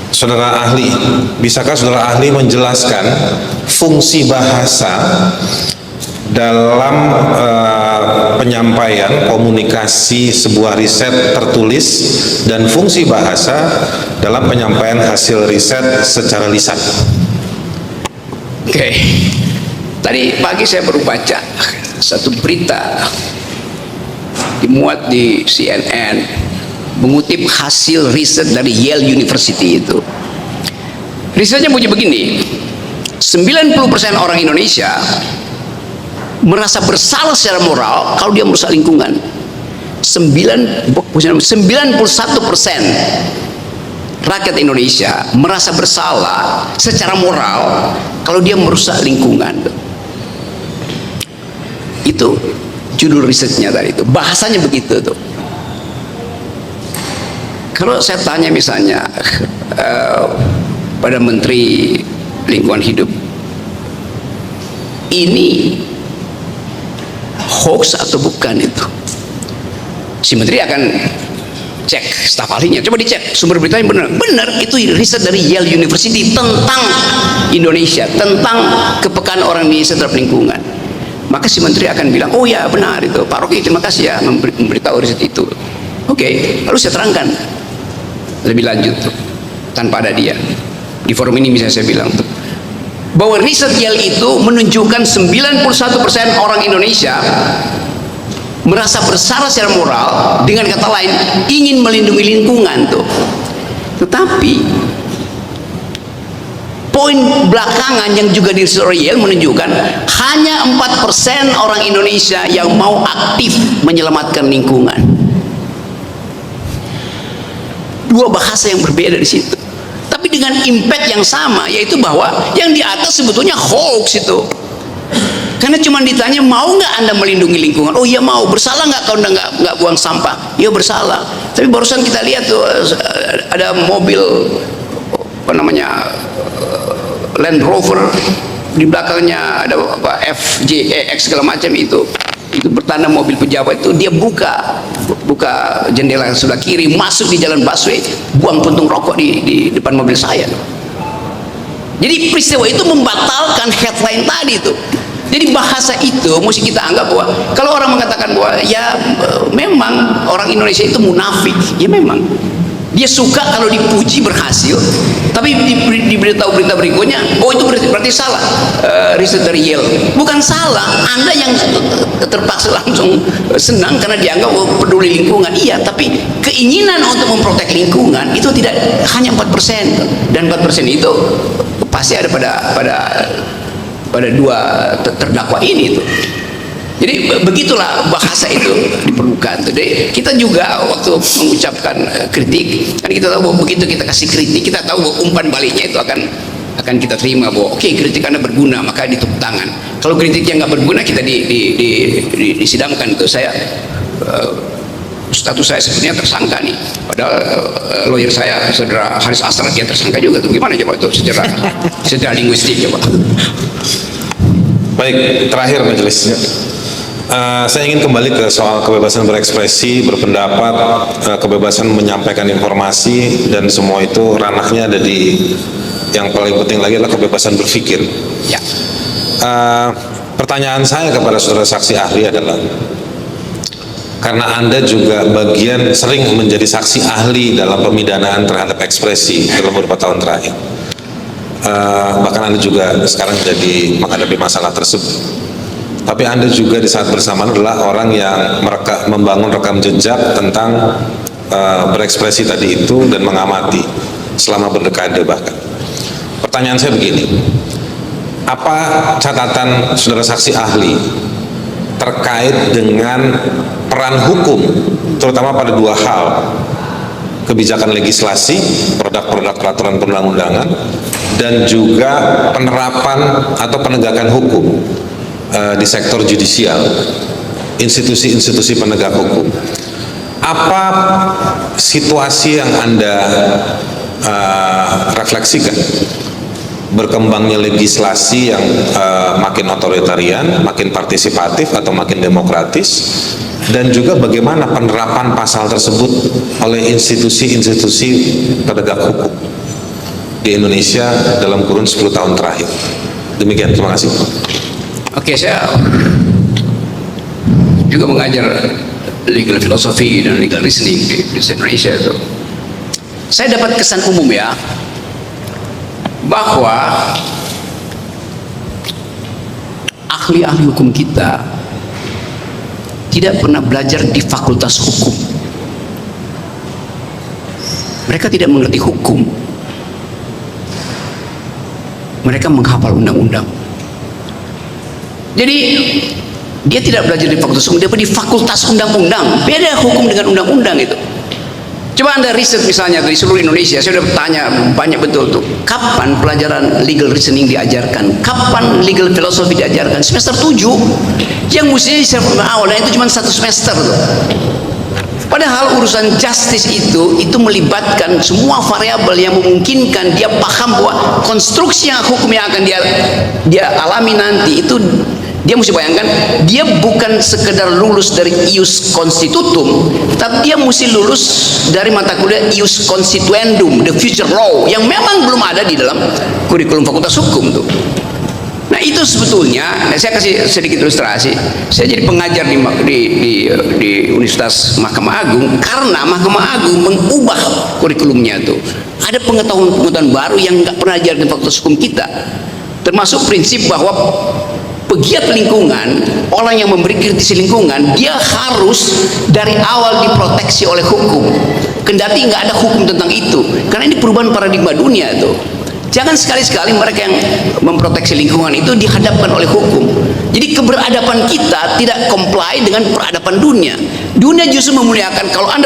Saudara ahli, bisakah saudara ahli menjelaskan fungsi bahasa dalam penyampaian komunikasi sebuah riset tertulis dan fungsi bahasa dalam penyampaian hasil riset secara lisan? Oke. Tadi pagi saya baru baca satu berita dimuat di CNN mengutip hasil riset dari Yale University itu. Risetnya bunyi begini, 90% orang Indonesia merasa bersalah secara moral kalau dia merusak lingkungan. 91% rakyat Indonesia merasa bersalah secara moral kalau dia merusak lingkungan. Itu judul risetnya tadi itu, bahasanya begitu tuh. Kalau saya tanya misalnya pada Menteri Lingkungan Hidup, ini hoax atau bukan, itu si Menteri akan cek staf ahlinya, coba dicek sumber beritanya benar, itu riset dari Yale University tentang Indonesia, tentang kepekaan orang Indonesia terhadap lingkungan. Maka si Menteri akan bilang, oh ya benar itu, Pak Rocky terima kasih ya memberitahu riset itu. Oke, lalu saya terangkan lebih lanjut tuh, tanpa ada dia di forum ini. Misalnya saya bilang tuh, bahwa riset Yale itu menunjukkan 91% orang Indonesia merasa bersalah secara moral, dengan kata lain ingin melindungi lingkungan tuh. Tetapi poin belakangan yang juga di Yale menunjukkan hanya 4% orang Indonesia yang mau aktif menyelamatkan lingkungan. Dua bahasa yang berbeda di situ, tapi dengan impact yang sama, yaitu bahwa yang di atas sebetulnya hoax itu. Karena cuma ditanya, mau nggak Anda melindungi lingkungan? Oh iya mau. Bersalah nggak kalau Anda nggak buang sampah? Iya bersalah. Tapi barusan kita lihat tuh ada mobil apa namanya, Land Rover, di belakangnya ada apa, FJEX segala macam itu bertanda mobil pejabat itu, dia buka jendela sebelah kiri, masuk di jalan busway, buang puntung rokok di depan mobil saya. Jadi peristiwa itu membatalkan headline tadi itu. Jadi bahasa itu mesti kita anggap bahwa kalau orang mengatakan bahwa ya memang orang Indonesia itu munafik, ya memang dia suka kalau dipuji berhasil, tapi diberitahu berita berikutnya, oh itu berarti salah. Riset dari Yale bukan salah, Anda yang terpaksa langsung senang karena dianggap peduli lingkungan. Iya, tapi keinginan untuk memprotek lingkungan itu tidak hanya 4%, dan 4% itu pasti ada pada dua terdakwa ini tuh. Jadi begitulah bahasa itu diperlukan. Jadi kita juga waktu mengucapkan kritik, kan kita tahu bahwa begitu kita kasih kritik, kita tahu bahwa umpan baliknya itu akan kita terima bahwa oke, kritik Anda berguna, maka ditepuk tangan. Kalau kritiknya nggak berguna, kita disidangkan. Itu saya status saya sebenarnya tersangka nih, padahal lawyer saya saudara Haris Asrar dia tersangka juga tuh. Gimana coba itu secara linguistik coba. Baik, terakhir majelis. Saya ingin kembali ke soal kebebasan berekspresi, berpendapat, kebebasan menyampaikan informasi, dan semua itu ranahnya ada di, yang paling penting lagi adalah kebebasan berpikir. Ya. Pertanyaan saya kepada saudara saksi ahli adalah, karena Anda juga sering menjadi saksi ahli dalam pemidanaan terhadap ekspresi dalam beberapa tahun terakhir, bahkan Anda juga sekarang jadi menghadapi masalah tersebut. Tapi Anda juga di saat bersamaan adalah orang yang membangun rekam jejak tentang berekspresi tadi itu dan mengamati selama berdekade bahkan. Pertanyaan saya begini, apa catatan saudara saksi ahli terkait dengan peran hukum, terutama pada dua hal: kebijakan legislasi, produk-produk peraturan perundang-undangan, dan juga penerapan atau penegakan hukum di sektor judisial, institusi-institusi penegak hukum. Apa situasi yang Anda refleksikan? Berkembangnya legislasi yang makin otoritarian, makin partisipatif atau makin demokratis, dan juga bagaimana penerapan pasal tersebut oleh institusi-institusi penegak hukum di Indonesia dalam kurun 10 tahun terakhir. Demikian, terima kasih. Oke, saya juga mengajar legal philosophy dan legal reasoning di Indonesia itu. Saya dapat kesan umum ya, bahwa ahli-ahli hukum kita tidak pernah belajar di fakultas hukum. Mereka tidak mengerti hukum. Mereka menghafal undang-undang. Jadi dia tidak belajar di fakultas hukum, dia di fakultas undang-undang. Beda hukum dengan undang-undang itu. Coba Anda riset misalnya di seluruh Indonesia, saya sudah bertanya banyak betul tuh, kapan pelajaran legal reasoning diajarkan, kapan legal philosophy diajarkan? Semester 7, yang mestinya di awal, dan itu cuma 1 semester tuh. Padahal urusan justice itu melibatkan semua variabel yang memungkinkan dia paham bahwa konstruksi yang hukum yang akan dia alami nanti itu, dia mesti bayangkan, dia bukan sekedar lulus dari ius constitutum, tapi dia mesti lulus dari mata kuliah ius constituendum, the future law, yang memang belum ada di dalam kurikulum fakultas hukum tuh. Nah itu sebetulnya, saya kasih sedikit ilustrasi. Saya jadi pengajar di Universitas Mahkamah Agung karena Mahkamah Agung mengubah kurikulumnya tuh. Ada pengetahuan-pengetahuan baru yang nggak pernah diajarkan di fakultas hukum kita, termasuk prinsip bahwa pegiat lingkungan, orang yang memberi kritisi lingkungan, dia harus dari awal diproteksi oleh hukum. Kendati nggak ada hukum tentang itu, karena ini perubahan paradigma dunia itu. Jangan sekali-sekali mereka yang memproteksi lingkungan itu dihadapkan oleh hukum. Jadi keberadaban kita tidak comply dengan peradaban dunia. Dunia justru memuliakan, kalau Anda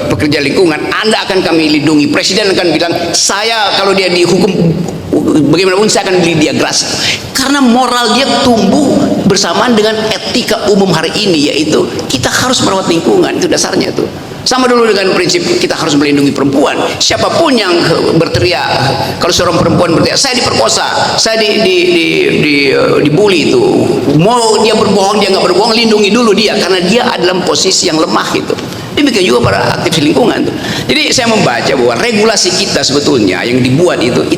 pekerja lingkungan, Anda akan kami lindungi. Presiden akan bilang, saya kalau dia dihukum bagaimanapun saya akan beli dia gratis, karena moral dia tumbuh bersamaan dengan etika umum hari ini, yaitu kita harus merawat lingkungan. Itu dasarnya tuh. Sama dulu dengan prinsip kita harus melindungi perempuan. Siapapun yang berteriak, kalau seorang perempuan berteriak, saya diperkosa, saya dibully itu, mau dia berbohong dia nggak berbohong, lindungi dulu dia, karena dia adalah posisi yang lemah itu. Demikian juga para aktivis lingkungan tuh. Jadi saya membaca bahwa regulasi kita sebetulnya yang dibuat itu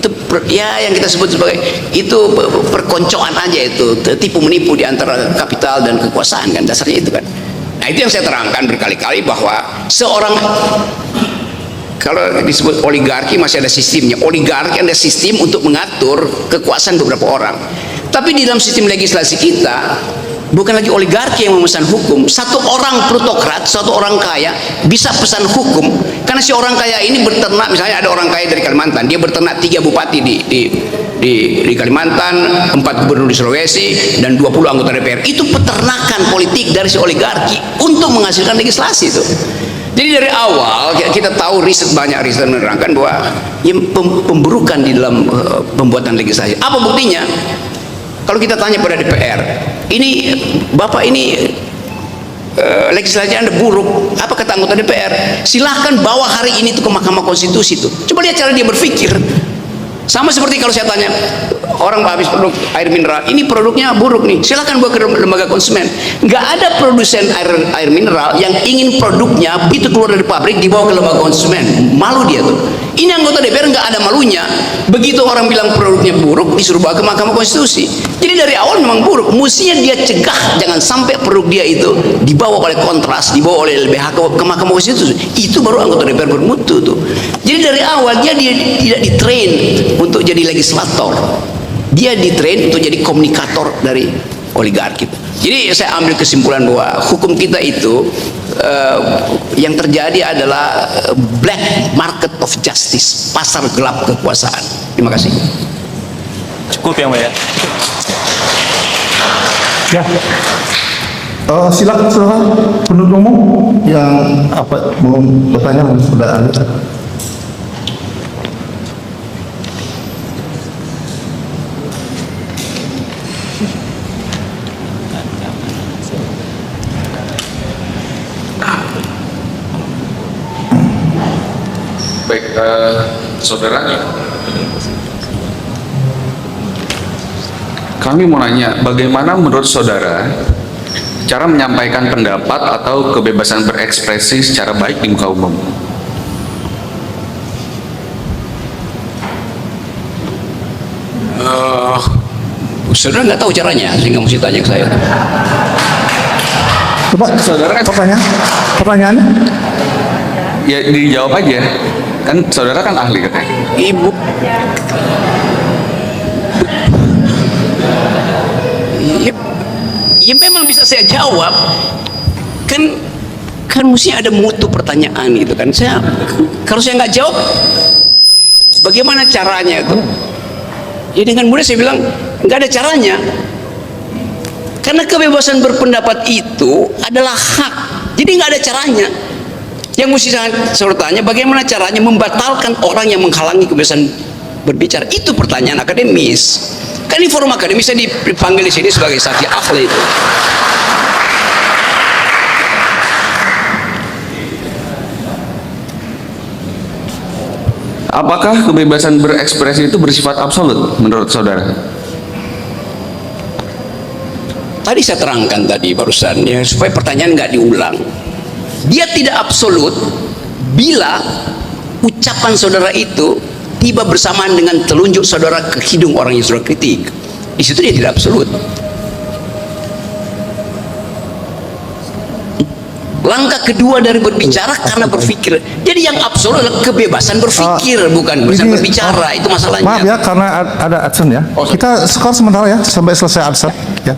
ya yang kita sebut sebagai itu perkoncoan aja, itu tipu menipu di antara kapital dan kekuasaan, kan dasarnya itu kan. Nah itu yang saya terangkan berkali-kali, bahwa seorang, kalau disebut oligarki masih ada sistemnya. Oligarki ada sistem untuk mengatur kekuasaan beberapa orang, tapi di dalam sistem legislasi kita bukan lagi oligarki yang memesan hukum. Satu orang plutokrat, satu orang kaya bisa pesan hukum, karena si orang kaya ini berternak. Misalnya ada orang kaya dari Kalimantan, dia berternak 3 bupati di Kalimantan, 4 gubernur di Sulawesi, dan 20 anggota DPR. Itu peternakan politik dari si oligarki untuk menghasilkan legislasi itu. Jadi dari awal kita tahu, banyak riset menerangkan bahwa pemburukan di dalam pembuatan legislasi. Apa buktinya? Kalau kita tanya pada DPR, ini Bapak ini legislasi Anda buruk, apa kata anggota DPR? Silahkan bawa hari ini tuh ke Mahkamah Konstitusi tuh. Coba lihat cara dia berpikir. Sama seperti kalau saya tanya orang habis produk air mineral, ini produknya buruk nih, silahkan bawa ke lembaga konsumen. Nggak ada produsen air mineral yang ingin produknya begitu keluar dari pabrik dibawa ke lembaga konsumen. Malu dia tuh. Ini anggota DPR nggak ada malunya. Begitu orang bilang produknya buruk, disuruh bawa ke Mahkamah Konstitusi. Jadi dari awal memang buruk. Mestinya dia cegah jangan sampai produk dia itu dibawa oleh Kontras, dibawa oleh LBH ke Mahkamah Konstitusi. Itu baru anggota DPR bermutu tuh. Jadi dari awal dia tidak ditrain untuk jadi legislator. Dia ditrain untuk jadi komunikator dari oligarki. Jadi saya ambil kesimpulan bahwa hukum kita itu yang terjadi adalah black market of justice, pasar gelap kekuasaan. Terima kasih. Cukup ya Mbak ya. Ya. Silakan penuntut umum yang mau bertanya sudah ada. Baik, saudara, kami mau nanya, bagaimana menurut saudara cara menyampaikan pendapat atau kebebasan berekspresi secara baik di muka umum? Saudara nggak tahu caranya, sehingga mesti tanya ke saya. Coba, saudara, pertanyaan? Ya dijawab aja, kan saudara kan ahli katanya. Ibu, ya memang bisa saya jawab, kan mesti ada mutu pertanyaan itu kan. Kalau saya nggak jawab, bagaimana caranya itu? Ya dengan mudah saya bilang nggak ada caranya, karena kebebasan berpendapat itu adalah hak, jadi nggak ada caranya. Yang mesti saya tanya, bagaimana caranya membatalkan orang yang menghalangi kebebasan berbicara? Itu pertanyaan akademis. Kan di forum akademis saya dipanggil di sini sebagai saksi ahli itu. Apakah kebebasan berekspresi itu bersifat absolut menurut saudara? Tadi saya terangkan tadi barusan ya, supaya pertanyaan nggak diulang. Dia tidak absolut bila ucapan saudara itu tiba bersamaan dengan telunjuk saudara ke hidung orang yang saudara kritik. Di situ dia tidak absolut. Langkah kedua dari berbicara karena berpikir. Jadi yang absolut adalah kebebasan berpikir, bukan kebebasan berbicara. Itu masalahnya. Maaf ya, karena ada adsen ya. Kita skor sementara ya sampai selesai adsen ya.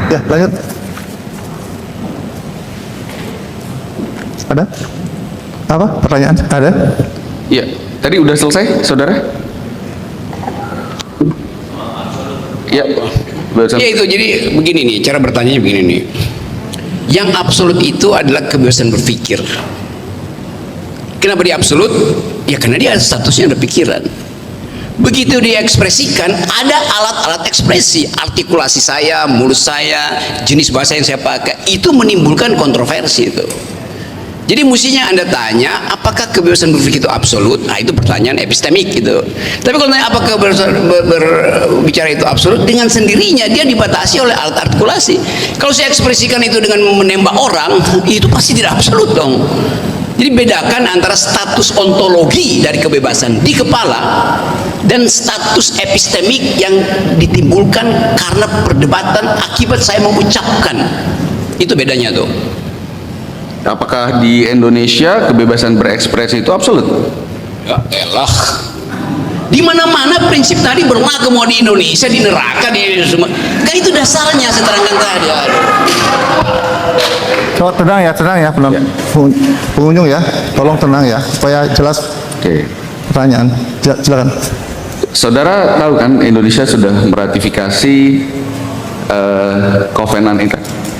Ya, lanjut. Ada? Apa pertanyaan? Ada? Iya, tadi udah selesai, saudara? Ya, ya itu jadi begini nih, cara bertanya begini nih. Yang absolut itu adalah kebebasan berpikir. Kenapa dia absolut? Ya karena dia statusnya ada pikiran. Begitu diekspresikan, ada alat-alat ekspresi, artikulasi saya, mulut saya, jenis bahasa yang saya pakai, itu menimbulkan kontroversi itu. Jadi mestinya Anda tanya, apakah kebebasan berpikir itu absolut? Nah itu pertanyaan epistemik gitu. Tapi kalau tanya apakah berbicara itu absolut, dengan sendirinya dia dibatasi oleh alat artikulasi. Kalau saya ekspresikan itu dengan menembak orang, itu pasti tidak absolut dong. Jadi bedakan antara status ontologi dari kebebasan di kepala dan status epistemik yang ditimbulkan karena perdebatan akibat saya mengucapkan. Itu bedanya tuh. Apakah di Indonesia kebebasan berekspresi itu absolut? Ya elah. Di mana-mana prinsip tadi berlaku, mau di Indonesia, di neraka, di semua. Kan itu dasarnya saya terangkan tadi. Coba tenang ya pengunjung ya, tolong tenang ya supaya jelas. Oke. Pertanyaan, silakan. Saudara tahu kan Indonesia sudah meratifikasi Kovenan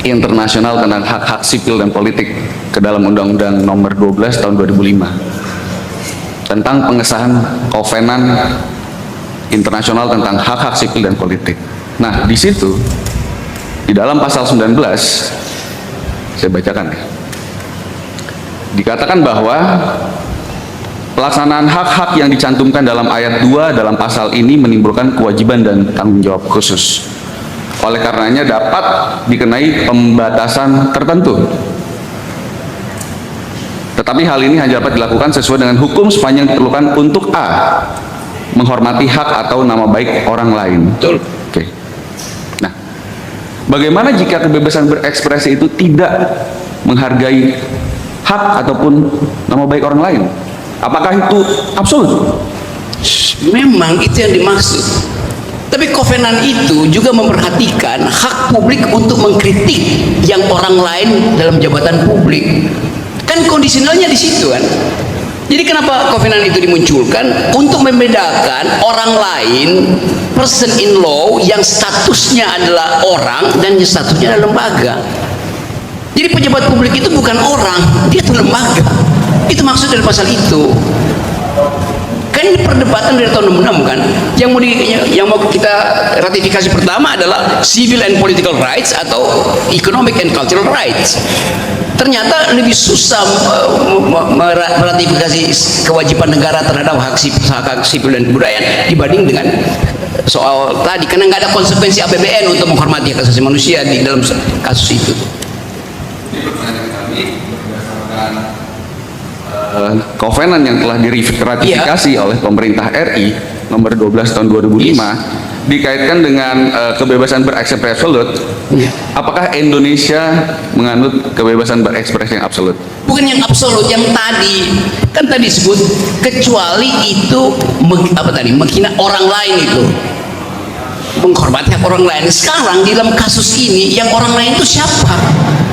Internasional tentang hak-hak sipil dan politik ke dalam Undang-Undang Nomor 12 Tahun 2005 tentang pengesahan Kovenan Internasional tentang hak-hak sipil dan politik. Nah, di situ di dalam pasal 19 saya bacakan ya. Dikatakan bahwa pelaksanaan hak-hak yang dicantumkan dalam ayat 2 dalam pasal ini menimbulkan kewajiban dan tanggung jawab khusus. Oleh karenanya dapat dikenai pembatasan tertentu. Tetapi hal ini hanya dapat dilakukan sesuai dengan hukum sepanjang diperlukan untuk A. Menghormati hak atau nama baik orang lain. Betul. Oke. Nah, bagaimana jika kebebasan berekspresi itu tidak menghargai hak ataupun nama baik orang lain? Apakah itu absolut? Memang itu yang dimaksud. Tapi Kovenan itu juga memperhatikan hak publik untuk mengkritik yang orang lain dalam jabatan publik. Kan kondisionalnya di situ kan. Jadi kenapa Kovenan itu dimunculkan? Untuk membedakan orang lain, person in law yang statusnya adalah orang dan yang statusnya adalah lembaga. Jadi pejabat publik itu bukan orang, dia itu lembaga. Itu maksud dari pasal itu. Kan ini perdebatan dari tahun 66 kan. Yang mau kita ratifikasi pertama adalah civil and political rights atau economic and cultural rights. Ternyata lebih susah meratifikasi kewajiban negara terhadap hak sipil dan kebudayaan dibanding dengan soal tadi, karena nggak ada konsekuensi APBN untuk menghormati hak asasi manusia di dalam kasus itu. Kovenan yang telah diratifikasi oleh pemerintah RI nomor 12 tahun 2005 dikaitkan dengan kebebasan berekspresi absolut. Apakah Indonesia menganut kebebasan berekspresi yang absolut? Bukan yang absolut, yang tadi kan tadi disebut kecuali itu menghina orang lain, itu menghormati hak orang lain. Sekarang di dalam kasus ini yang orang lain itu siapa?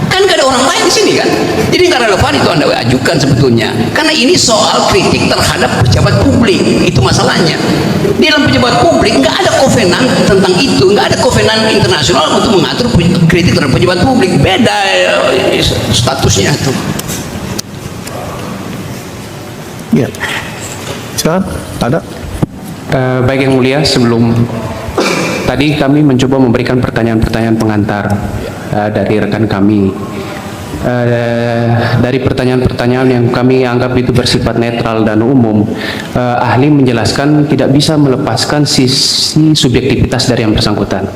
Kan gak ada orang lain di sini kan, jadi nggak relevan itu Anda ajukan sebetulnya, karena ini soal kritik terhadap pejabat publik, itu masalahnya. Di dalam pejabat publik nggak ada kovenan tentang itu, nggak ada kovenan internasional untuk mengatur kritik terhadap pejabat publik, beda statusnya itu. Ya, silakan. Ada. Baik Yang Mulia, sebelum tadi kami mencoba memberikan pertanyaan-pertanyaan pengantar dari rekan kami. Dari pertanyaan-pertanyaan yang kami anggap itu bersifat netral dan umum, ahli menjelaskan tidak bisa melepaskan sisi subjektivitas dari yang bersangkutan.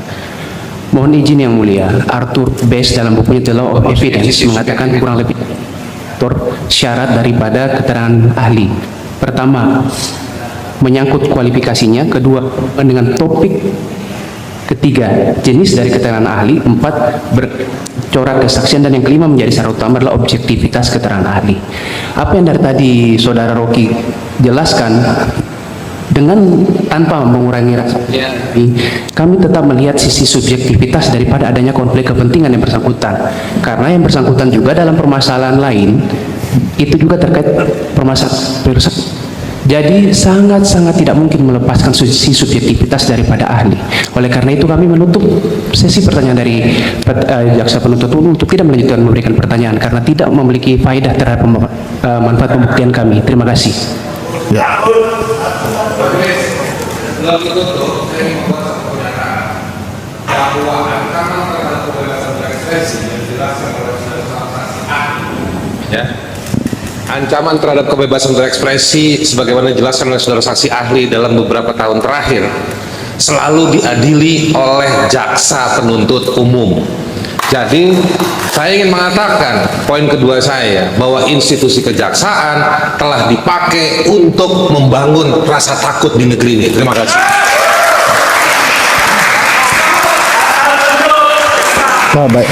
Mohon izin Yang Mulia, Arthur Best dalam bukunya The Law of Evidence mengatakan kurang lebih syarat daripada keterangan ahli. Pertama, menyangkut kualifikasinya. Kedua, dengan topik. Ketiga, jenis dari keterangan ahli. Empat, bercorak kesaksian. Dan yang kelima menjadi syarat utama adalah objektivitas keterangan ahli. Apa yang dari tadi Saudara Rocky jelaskan, dengan tanpa mengurangi rasa kami tetap melihat sisi subjektivitas daripada adanya konflik kepentingan yang bersangkutan, karena yang bersangkutan juga dalam permasalahan lain itu juga terkait permasalahan. Jadi sangat-sangat tidak mungkin melepaskan sisi subjektivitas daripada ahli. Oleh karena itu kami menutup sesi pertanyaan dari jaksa penuntut umum untuk tidak melanjutkan memberikan pertanyaan karena tidak memiliki faedah terhadap manfaat pembuktian kami. Terima kasih. Ya. Sebelum ditutup, saya ingin membuat satu pernyataan bahwa ancaman terhadap kebebasan berekspresi yang dijelaskan oleh saudara saksi ahli. Ya. Ancaman terhadap kebebasan berekspresi sebagaimana dijelaskan oleh saudara saksi ahli dalam beberapa tahun terakhir selalu diadili oleh jaksa penuntut umum. Jadi saya ingin mengatakan poin kedua saya bahwa institusi kejaksaan telah dipakai untuk membangun rasa takut di negeri ini. Terima kasih. Baik.